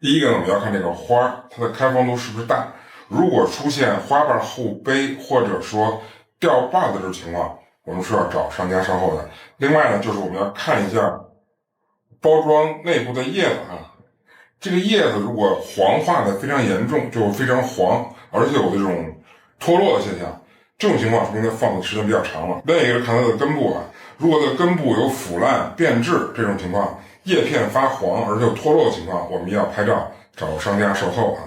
第一个呢，我们要看这个花它的开放度是不是大。如果出现花瓣后卑或者说掉瓣的这种情况，我们是要找商家售后的。另外呢，就是我们要看一下包装内部的叶子啊。这个叶子如果黄化的非常严重，就非常黄，而且有这种脱落的现象，这种情况说明它放的时间比较长了。另一个是看它的根部啊，如果它的根部有腐烂、变质这种情况，叶片发黄而且有脱落的情况，我们要拍照找商家售后啊。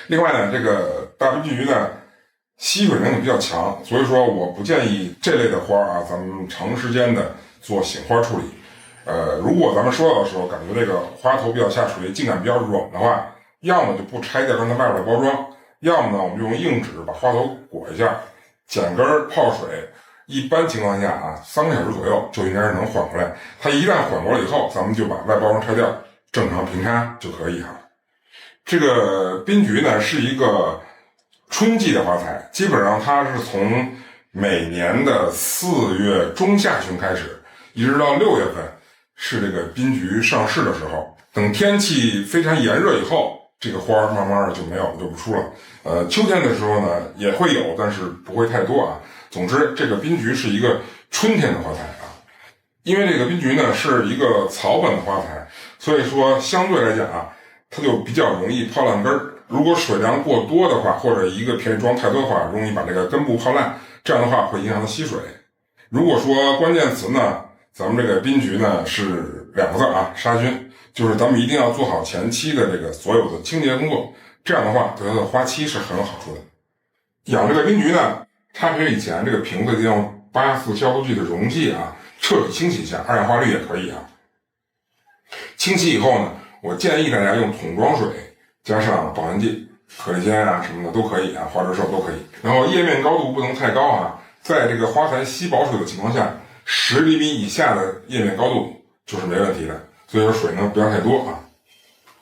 另外呢，这个大滨菊呢吸水能力比较强，所以说我不建议这类的花啊，咱们长时间的做醒花处理。如果咱们收到的时候感觉这个花头比较下垂，茎秆比较软的话，要么就不拆掉让它外边的包装，要么呢我们就用硬纸把花头裹一下，剪根泡水，一般情况下啊3个小时左右就应该是能缓过来。它一旦缓过来以后，咱们就把外包装拆掉，正常平插就可以哈。这个滨菊呢是一个春季的花材，基本上它是从每年的4月中下旬开始，一直到6月份是这个滨菊上市的时候。等天气非常炎热以后，这个花慢慢的就没有了，就不出了。秋天的时候呢也会有，但是不会太多啊。总之，这个滨菊是一个春天的花材啊。因为这个滨菊呢是一个草本的花材，所以说相对来讲啊，它就比较容易泡烂根儿。如果水量过多的话，或者一个瓶装太多的话，容易把这个根部泡烂，这样的话会影响它吸水。如果说关键词呢，咱们这个滨菊呢是2个字啊，杀菌，就是咱们一定要做好前期的这个所有的清洁工作，这样的话对它的花期是很有好处的。养这个滨菊呢，插瓶以前这个瓶子一定要用84消毒剂的溶剂啊，彻底清洗一下，2氧化氯也可以啊。清洗以后呢，我建议大家用桶装水加上保鲜剂，可利鲜啊什么的都可以啊，花枝寿都可以。然后叶面高度不能太高啊，在这个花材吸饱水的情况下，10厘米以下的叶面高度就是没问题的。所以说水呢不要太多啊。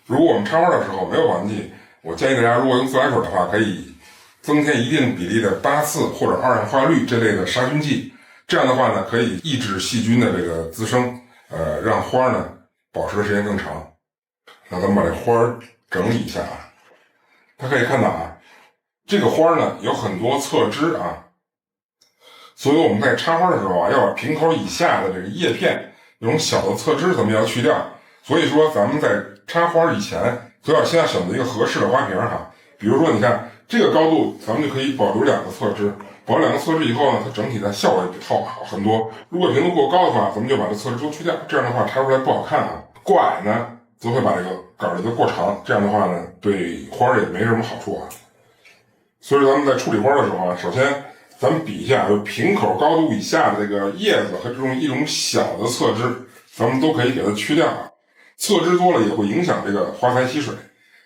如果我们插花的时候没有保鲜剂，我建议大家如果用自来水的话，可以增添一定比例的84或者2氧化氯这类的杀菌剂，这样的话呢可以抑制细菌的这个滋生，让花呢保持的时间更长。那咱们把这花整理一下啊，大家可以看到啊，这个花呢有很多侧枝啊，所以我们在插花的时候啊，要把瓶口以下的这个叶片那种小的侧枝咱们要去掉。所以说咱们在插花以前都要先要选择一个合适的花瓶哈。比如说你看这个高度，咱们就可以保留2个侧枝，保留2个侧枝以后呢，它整体的效果也比好很多。如果瓶子过高的话，咱们就把这侧枝都去掉，这样的话插出来不好看啊。过矮呢则会把这个杆儿就过长，这样的话呢对花也没什么好处啊。所以说咱们在处理花的时候啊，首先咱们比一下，就瓶口高度以下的这个叶子和一种小的侧枝，咱们都可以给它去掉啊。侧枝多了也会影响这个花材吸水，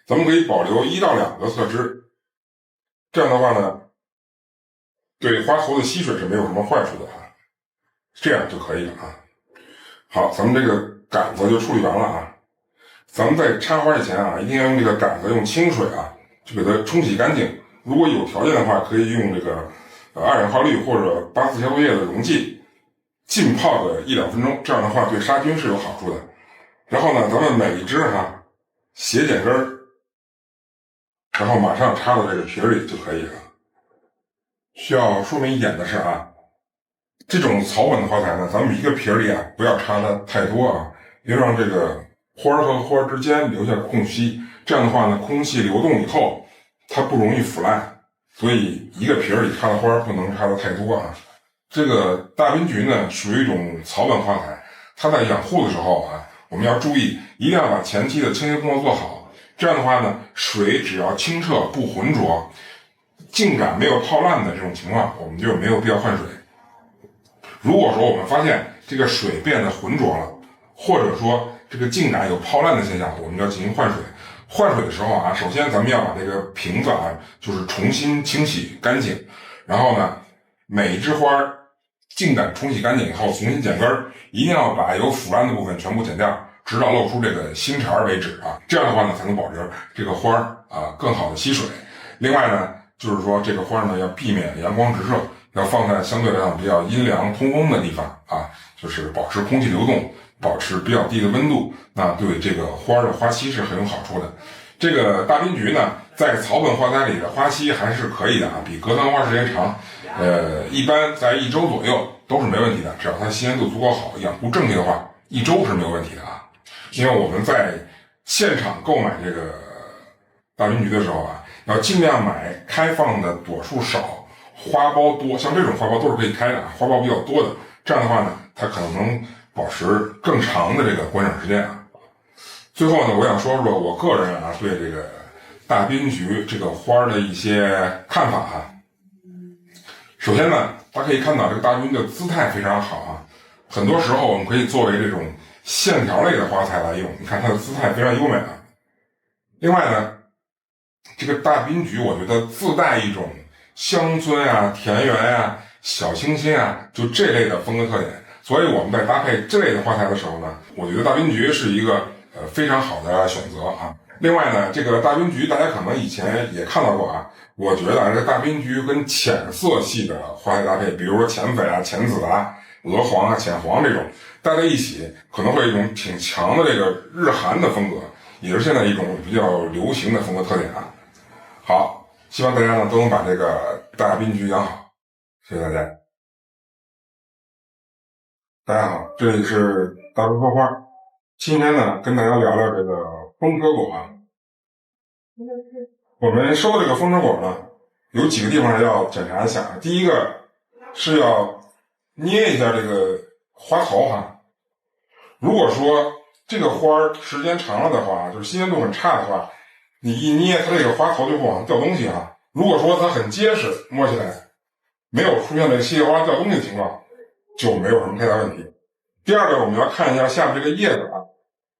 咱们可以保留1到2个侧枝，这样的话呢对花头的吸水是没有什么坏处的啊，这样就可以了啊。好，咱们这个杆子就处理完了啊。咱们在插花以前啊，一定要用这个杆子用清水啊就给它冲洗干净。如果有条件的话，可以用这个2氧化氯或者84消毒液的溶剂浸泡个1-2分钟，这样的话对杀菌是有好处的。然后呢，咱们每一支斜剪根然后马上插到这个瓶里就可以了。需要说明一点的是啊，这种草本的花材呢，咱们一个瓶里啊不要插的太多啊，别让这个花和花之间留下空隙，这样的话呢，空气流动以后它不容易腐烂，所以一个瓶里插的花不能插的太多啊。这个大滨菊呢属于一种草本花材，它在养护的时候啊，我们要注意一定要把前期的清洁工作做好，这样的话呢，水只要清澈不浑浊，茎秆没有泡烂的这种情况，我们就没有必要换水。如果说我们发现这个水变得浑浊了，或者说这个茎秆有泡烂的现象，我们就要进行换水。换水的时候啊，首先咱们要把这个瓶子啊，就是重新清洗干净，然后呢，每一枝花茎秆冲洗干净以后，重新剪根，一定要把有腐烂的部分全部剪掉，直到露出这个新茬为止啊。这样的话呢，才能保证这个花啊更好的吸水。另外呢，就是说这个花呢要避免阳光直射，要放在相对来讲比较阴凉通风的地方啊，就是保持空气流动，保持比较低的温度，那对这个花的花期是很有好处的。这个大滨菊呢，在草本花材里的花期还是可以的啊，比格桑花时间长，一般在1周左右都是没问题的，只要它新鲜度足够好，养护正确的话，1周是没有问题的啊。因为我们在现场购买这个大滨菊的时候啊，要尽量买开放的朵数少、花苞多，像这种花苞都是可以开的，花苞比较多的，这样的话呢，它可能能保持更长的这个观赏时间啊。最后呢，我想说说我个人啊对这个大滨菊这个花的一些看法啊。首先呢，大家可以看到这个大滨菊的姿态非常好啊，很多时候我们可以作为这种线条类的花材来用，你看它的姿态非常优美啊。另外呢，这个大滨菊我觉得自带一种乡村啊、田园啊、小清新啊，就这类的风格特点。所以我们在搭配这类的花材的时候呢，我觉得大滨菊是一个非常好的选择啊。另外呢，这个大滨菊大家可能以前也看到过啊，我觉得这个大滨菊跟浅色系的花材搭配，比如说浅粉啊、浅紫啊、鹅黄啊、浅黄这种搭在一起，可能会有一种挺强的这个日韩的风格，也是现在一种比较流行的风格特点啊。好，希望大家呢都能把这个大滨菊养好，谢谢大家。大家好，这里是大叔说花，今天呢跟大家聊聊这个风车果啊。我们收这个风车果呢，有几个地方要检查一下。第一个是要捏一下这个花头哈。如果说这个花时间长了的话，就是新鲜度很差的话，你一捏它这个花头就会往上掉东西啊。如果说它很结实，摸起来没有出现这个细叶花掉东西的情况，就没有什么太大问题。第二个，我们要看一下下面这个叶子啊，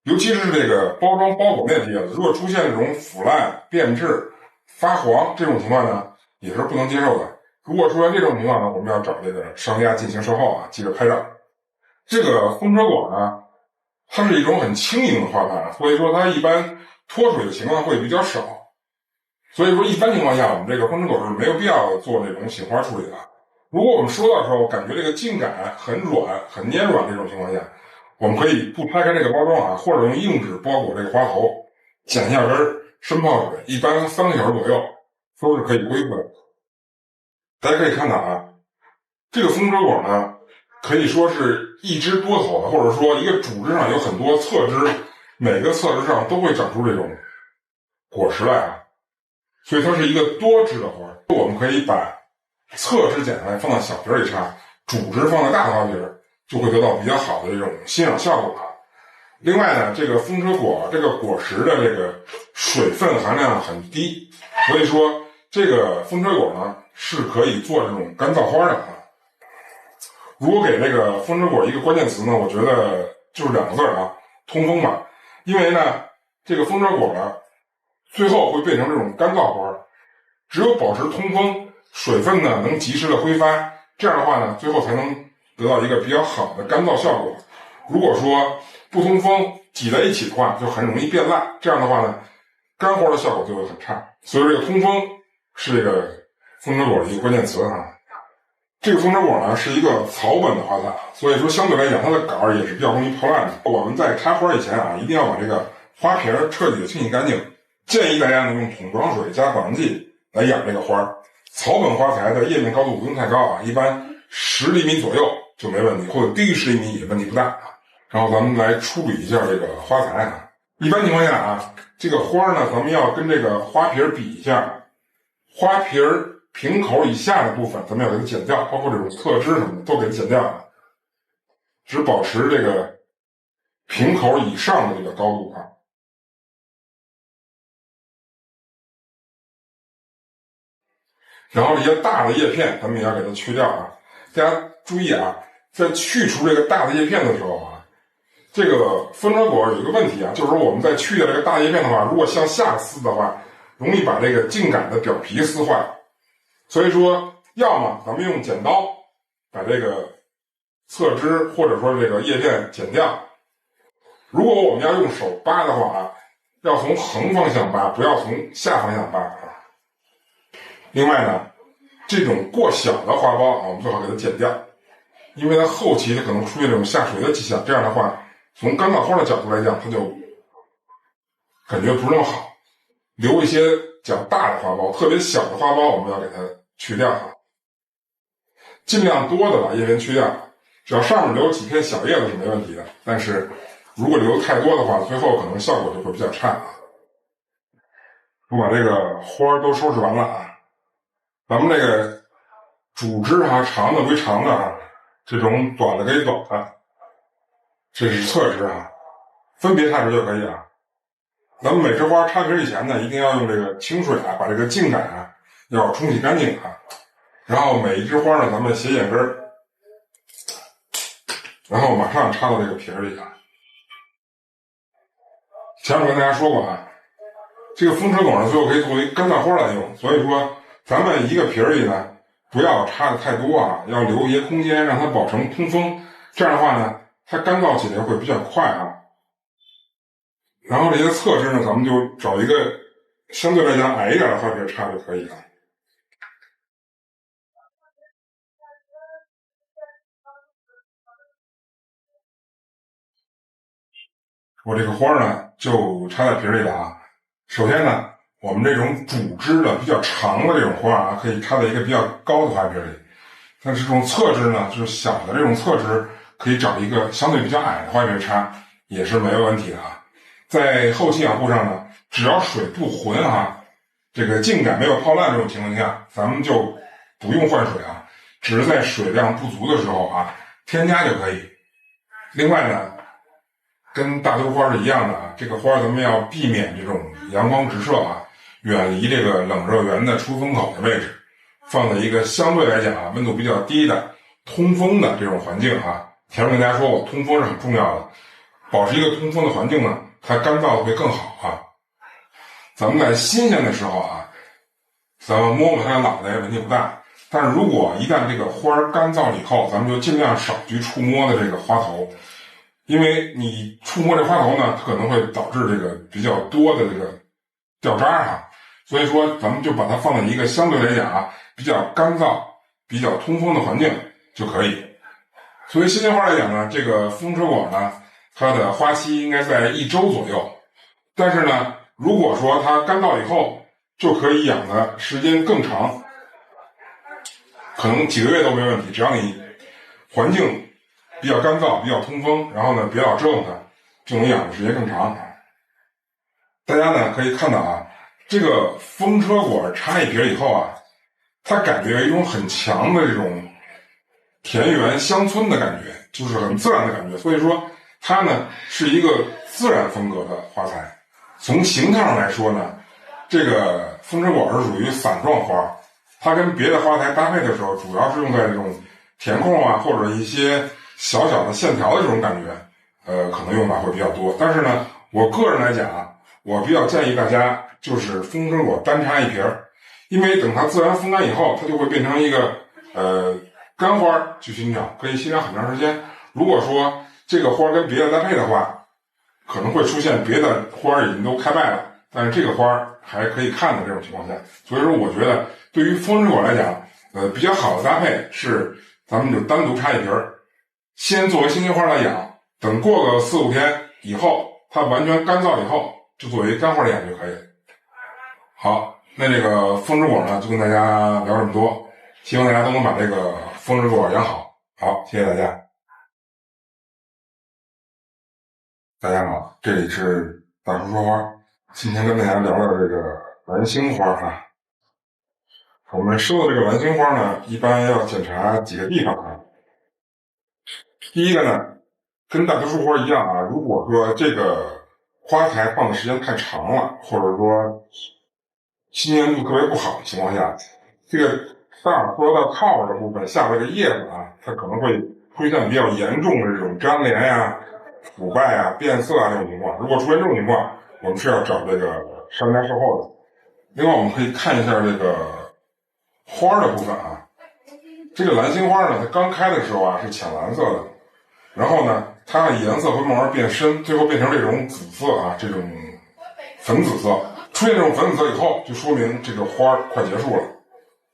尤其是这个包装包裹内的叶子，如果出现这种腐烂、变质、发黄这种情况呢，也是不能接受的。如果出现这种情况呢，我们要找这个商家进行售后啊，记得拍照。这个风车果呢，它是一种很轻盈的花瓣，所以说它一般脱水的情况会比较少。所以说一般情况下，我们这个风车果是没有必要做这种醒花处理的。如果我们收到的时候感觉这个茎秆很软、很粘软这种情况下，我们可以不拆开这个包装啊，或者用硬纸包裹这个花头，剪下根深泡水，一般3个小时左右都是可以恢复的。大家可以看到啊，这个风车果呢，可以说是一枝多头的，或者说一个主枝上有很多侧枝，每个侧枝上都会长出这种果实来啊，所以它是一个多枝的花。我们可以把侧枝剪下来放到小瓶里插，主枝放在大花瓶，就会得到比较好的这种欣赏效果啊。另外呢，这个风车果这个果实的这个水分含量很低，所以说这个风车果呢是可以做这种干燥花的啊。如果给这个风车果一个关键词呢，我觉得就是2个字啊，通风吧。因为呢，这个风车果呢，最后会变成这种干燥花，只有保持通风，水分呢能及时的挥发，这样的话呢，最后才能得到一个比较好的干燥效果。如果说不通风挤在一起的话，就很容易变烂，这样的话呢，干花的效果就会很差。所以这个通风是这个风车果的一个关键词啊。这个风车果呢是一个草本的花材，所以说相对来讲它的杆也是比较容易泡烂的。我们在插花以前啊，一定要把这个花瓶彻底的清洗干净，建议大家呢用桶装水加保湿剂来养这个花。草本花材的叶面高度不用太高啊，一般10厘米左右就没问题，或者低于10厘米也问题不大啊。然后咱们来处理一下这个花材啊。一般情况下啊，这个花呢，咱们要跟这个花皮比一下，花皮瓶口以下的部分咱们要给它剪掉，包括这种侧枝什么的都给它剪掉啊，只保持这个瓶口以上的这个高度啊。然后这些大的叶片咱们也要给它去掉啊。大家注意啊，在去除这个大的叶片的时候啊，这个风车果有一个问题啊，就是说我们在去掉这个大叶片的话，如果向下撕的话，容易把这个茎秆的表皮撕坏。所以说，要么咱们用剪刀把这个侧枝或者说这个叶片剪掉。如果我们要用手扒的话啊，要从横方向扒，不要从下方向扒啊。另外呢，这种过小的花苞啊，我们最好给它剪掉，因为它后期它可能出现这种下垂的迹象，这样的话，从干燥花的角度来讲，它就感觉不是那么好。留一些较大的花苞，特别小的花苞我们要给它去掉啊，尽量多的把叶片去掉，只要上面留几片小叶子是没问题的。但是如果留太多的话，最后可能效果就会比较差啊。我把这个花都收拾完了啊。咱们这个主枝啊，长的归长的啊，这种短的归短的，这是侧枝啊，分别插枝就可以啊。咱们每枝花插枝以前呢，一定要用这个清水啊，把这个茎秆啊要冲洗干净啊。然后每一枝花呢，咱们斜眼根儿，然后马上插到这个皮里啊。前面跟大家说过啊，这个风车果呢，最后可以作为干燥花来用，所以说咱们一个皮里呢，不要插的太多啊，要留一些空间让它保持通风，这样的话呢，它干燥起来会比较快啊。然后这些侧枝呢，咱们就找一个相对来讲矮一点的花皮插就可以了。我这个花呢就插在皮里了啊。首先呢，我们这种主枝的比较长的这种花啊，可以插在一个比较高的花皮里。但是这种侧枝呢，就是小的这种侧枝，可以找一个相对比较矮的花皮插，也是没有问题的啊。在后期养护上呢，只要水不浑啊，这个茎秆没有泡烂这种情况下，咱们就不用换水啊，只是在水量不足的时候啊，添加就可以。另外呢，跟大豆花是一样的啊，这个花咱们要避免这种阳光直射啊，远离这个冷热源的出风口的位置，放在一个相对来讲啊温度比较低的通风的这种环境啊。前面跟大家说过，通风是很重要的，保持一个通风的环境呢，它干燥的会更好啊。咱们在新鲜的时候啊，咱们摸摸它的脑袋问题不大，但是如果一旦这个花干燥了以后，咱们就尽量少去触摸的这个花头，因为你触摸这花头呢，它可能会导致这个比较多的这个掉渣啊。所以说咱们就把它放在一个相对来讲啊比较干燥、比较通风的环境就可以。作为新鲜花来讲呢，这个风车果呢，它的花期应该在1周左右，但是呢，如果说它干燥以后，就可以养的时间更长，可能几个月都没问题，只要你环境比较干燥、比较通风，然后呢别老折腾它，就能养的时间更长。大家呢可以看到啊，这个风车果插一皮以后啊，它感觉有一种很强的这种田园乡村的感觉，就是很自然的感觉，所以说它呢是一个自然风格的花材。从形态上来说呢，这个风车果是属于伞状花，它跟别的花材搭配的时候，主要是用在这种填空啊，或者一些小小的线条的这种感觉，可能用法会比较多。但是呢，我个人来讲啊，我比较建议大家就是风车果单插一皮儿，因为等它自然风干以后，它就会变成一个干花去欣赏，可以欣赏很长时间。如果说这个花跟别的搭配的话，可能会出现别的花已经都开败了，但是这个花还可以看的这种情况下，所以说我觉得对于风车果来讲，比较好的搭配是咱们就单独插一皮儿，先作为新鲜花来养，等过个4-5天以后，它完全干燥以后，就作为干花来养就可以了。好，那这个风之果呢，就跟大家聊这么多，希望大家都能把这个风之果养好。好，谢谢大家。大家好，这里是大叔说花，今天跟大家聊聊这个蓝星花啊。我们收的这个蓝星花呢，一般要检查几个地方啊。第一个呢，跟大多数花一样啊，如果说这个花材放的时间太长了，或者说新鲜度特别不好的情况下，这个上耳说到套的部分下边这个叶子啊，它可能会出现比较严重的这种粘连呀、腐败啊、变色啊这种情况。如果出现这种情况，我们是要找这个商家售后的。另外，我们可以看一下这个花的部分啊。这个蓝星花呢，它刚开的时候啊是浅蓝色的，然后呢，它的颜色会慢慢变深，最后变成这种紫色啊，这种粉紫色。出现这种粉紫色以后，就说明这个花快结束了。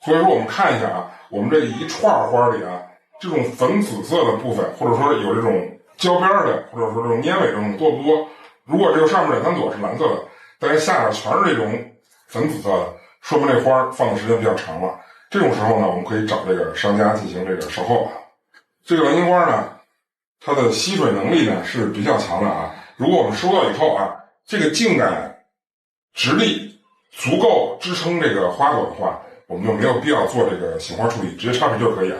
所以说，我们看一下啊，我们这一串花里啊，这种粉紫色的部分，或者说有这种焦边的，或者说这种粘尾这种多不多？如果这个上面两三朵是蓝色的，但是下边全是这种粉紫色的，说明这花放的时间比较长了。这种时候呢，我们可以找这个商家进行这个售后啊。这个蓝星花呢，它的吸水能力呢是比较强的啊。如果我们收到以后啊，这个茎秆直立足够支撑这个花朵的话，我们就没有必要做这个醒花处理，直接插水就可以啊。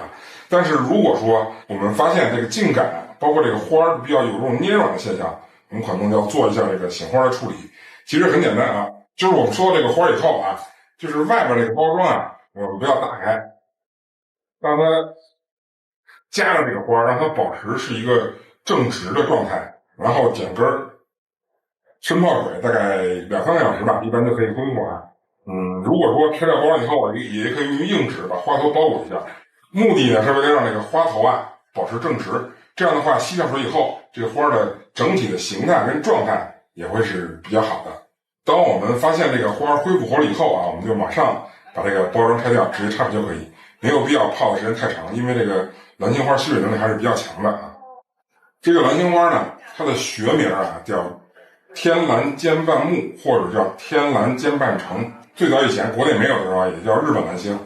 但是如果说我们发现这个茎秆包括这个花比较有这种蔫软的现象，我们可能要做一下这个醒花的处理。其实很简单啊，就是我们收到这个花以后啊，就是外边这个包装啊，我们不要打开，让它夹着这个花，让它保持是一个正直的状态，然后剪根儿，深泡水大概2-3个小时吧，一般就可以恢复啊。如果说拆掉包装以后，也可以用硬纸把花头包裹一下，目的呢是为了让这个花头啊保持正直，这样的话吸上水以后，这个花的整体的形态跟状态也会是比较好的。当我们发现这个花恢复活了以后啊，我们就马上把这个包装拆掉，直接插水就可以，没有必要泡的时间太长，因为这个蓝星花吸水能力还是比较强的啊。这个蓝星花呢，它的学名啊叫天蓝尖瓣木，或者叫天蓝尖瓣橙。最早以前国内没有的时候也叫日本蓝星。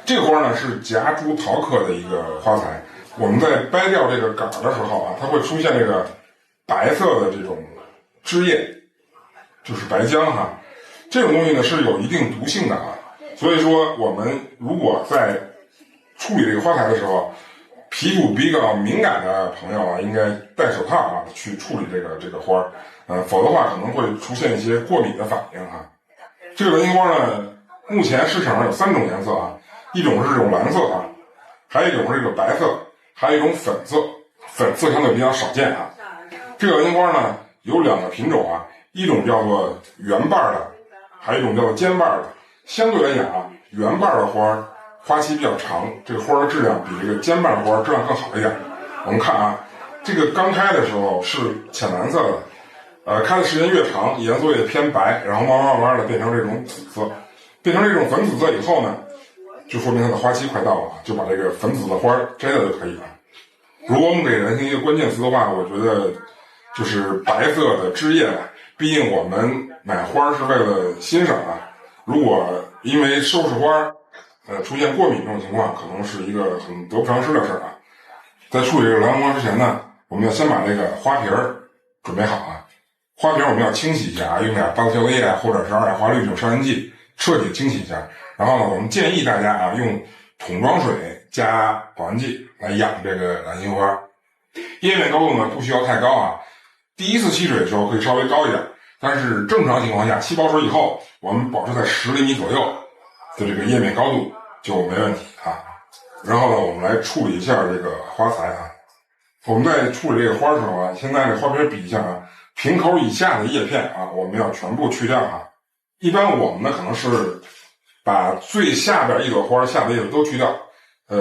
这个花呢是夹竹桃科的一个花材。我们在掰掉这个杆的时候啊，它会出现这个白色的这种汁液，就是白浆哈。这种东西呢是有一定毒性的啊，所以说我们如果在处理这个花材的时候，皮肤比较敏感的朋友啊，应该戴手套啊去处理这个花否则的话可能会出现一些过敏的反应哈。这个蓝星花呢，目前市场上有3种颜色啊，一种是这种蓝色啊，还有一种是这个白色，还有一种粉色，粉色相对比较少见啊。这个蓝星花呢有2个品种啊，一种叫做圆瓣的，还有一种叫做尖瓣的。相对来讲啊，圆瓣的花花期比较长，这个花的质量比这个尖瓣花质量更好一点。我们看啊，这个刚开的时候是浅蓝色的，开的时间越长，颜色也偏白，然后慢慢的变成这种紫色，变成这种粉紫色以后呢，就说明它的花期快到了，就把这个粉紫的花摘掉就可以了。如果我们给蓝星一个关键词的话，我觉得就是白色的枝叶吧，毕竟我们买花是为了欣赏啊。如果因为收拾花出现过敏这种情况，可能是一个很得不偿失的事啊。在处理这个蓝星花之前呢，我们要先把这个花皮准备好啊。花皮我们要清洗一下啊，用点巴斯焦液或者是二氧化氯这种杀菌剂彻底清洗一下。然后呢，我们建议大家啊用桶装水加保鲜剂来养这个蓝星花。叶面高度呢不需要太高啊，第一次吸水的时候可以稍微高一点，但是正常情况下吸饱水以后，我们保持在10厘米左右的这个叶面高度就没问题啊。然后呢，我们来处理一下这个花材啊。我们在处理这个花的时候啊，现在这花皮比一下啊，瓶口以下的叶片啊，我们要全部去掉啊。一般我们呢可能是把最下边一朵花下的叶子都去掉，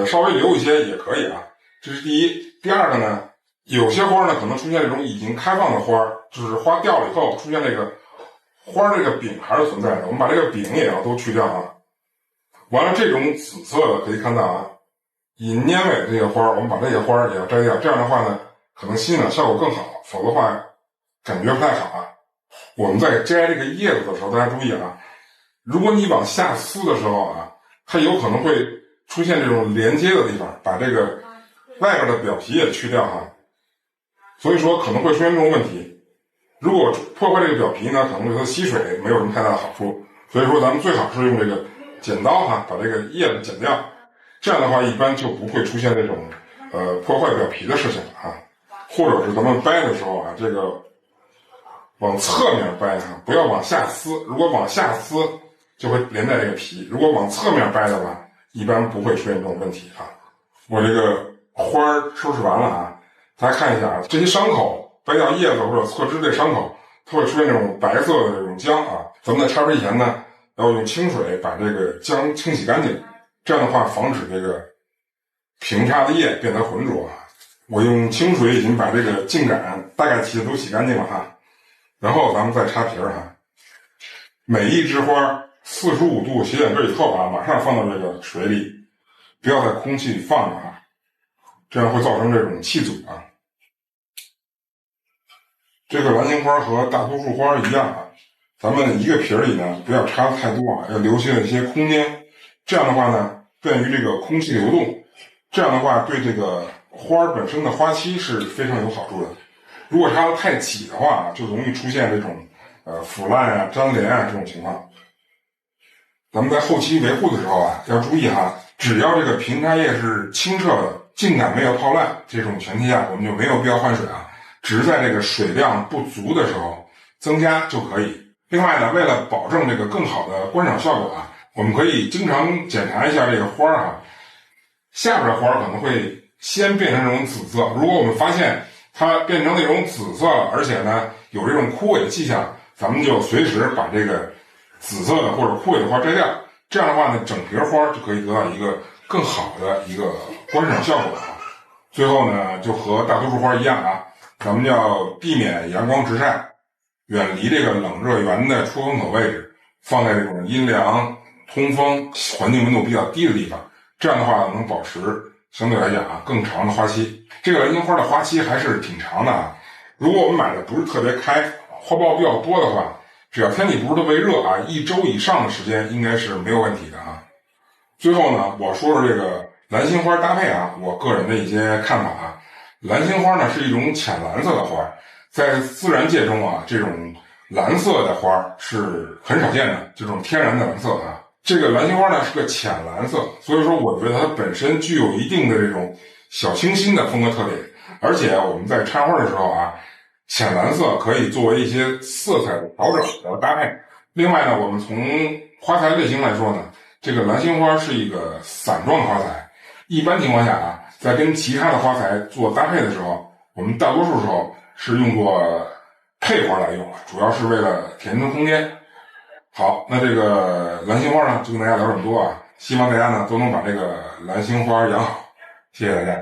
稍微留一些也可以啊。这是第一。第二个呢，有些花呢可能出现这种已经开放的花，就是花掉了以后出现这个花这个柄还是存在的，我们把这个柄也要都去掉啊。完了，这种紫色的可以看到啊，以粘尾的这些花，我们把这些花也要摘掉，这样的话呢，可能欣赏效果更好，否则的话感觉不太好啊。我们在摘这个叶子的时候，大家注意啊，如果你往下撕的时候啊，它有可能会出现这种连接的地方，把这个外边的表皮也去掉哈，所以说可能会出现这种问题。如果破坏这个表皮呢，可能对它吸水没有什么太大的好处，所以说咱们最好是用这个剪刀哈，把这个叶子剪掉，这样的话一般就不会出现这种破坏表皮的事情了哈。或者是咱们掰的时候啊，这个往侧面掰哈，不要往下撕，如果往下撕就会连带这个皮，如果往侧面掰的话，一般不会出现这种问题哈。我这个花收拾完了啊，大家看一下啊，这些伤口掰掉叶子或者侧枝这伤口，它会出现这种白色的这种浆啊。咱们在插枝以前呢，要用清水把这个浆清洗干净，这样的话防止这个平插的叶变得浑浊啊。我用清水已经把这个茎秆大概其都洗干净了哈，然后咱们再插皮儿哈。每一枝花45度洗脸盆以后啊，马上放到这个水里，不要在空气里放着啊，这样会造成这种气阻啊。这个蓝心花和大多数花一样啊，咱们一个皮儿里呢不要插太多啊，要留下一些空间，这样的话呢便于这个空气流动，这样的话对这个花本身的花期是非常有好处的。如果插得太挤的话，就容易出现这种腐烂啊、粘连啊这种情况。咱们在后期维护的时候啊，要注意哈，只要这个平插叶是清澈的，茎秆没有泡烂，这种前提下我们就没有必要换水啊，只是在这个水量不足的时候增加就可以。另外呢，为了保证这个更好的观赏效果啊，我们可以经常检查一下这个花啊，下边的花可能会先变成这种紫色，如果我们发现它变成那种紫色了，而且呢有这种枯萎迹象，咱们就随时把这个紫色的或者枯萎的花摘掉，这样的话呢整瓶花就可以得到一个更好的一个观赏效果啊。最后呢，就和大多数花一样啊，咱们要避免阳光直晒，远离这个冷热源的出风口位置，放在这种阴凉通风环境温度比较低的地方，这样的话能保持相对来讲啊更长的花期。这个蓝心花的花期还是挺长的啊，如果我们买的不是特别开，花苞比较多的话，只要天气不是特别热啊，1周以上的时间应该是没有问题的啊。最后呢，我说说这个蓝心花搭配啊，我个人的一些看法啊。蓝心花呢是一种浅蓝色的花，在自然界中啊，这种蓝色的花是很少见的，这种天然的蓝色啊。这个蓝心花呢是个浅蓝色，所以说我觉得它本身具有一定的这种小清新的风格特点，而且我们在插花的时候啊，浅蓝色可以作为一些色彩的调整和搭配。另外呢，我们从花材类型来说呢，这个蓝心花是一个伞状的花材，一般情况下啊，在跟其他的花材做搭配的时候，我们大多数时候是用作配花来用，主要是为了填充空间。好，那这个蓝心花呢，就跟大家聊这么多啊，希望大家呢都能把这个蓝心花养好，谢谢大家。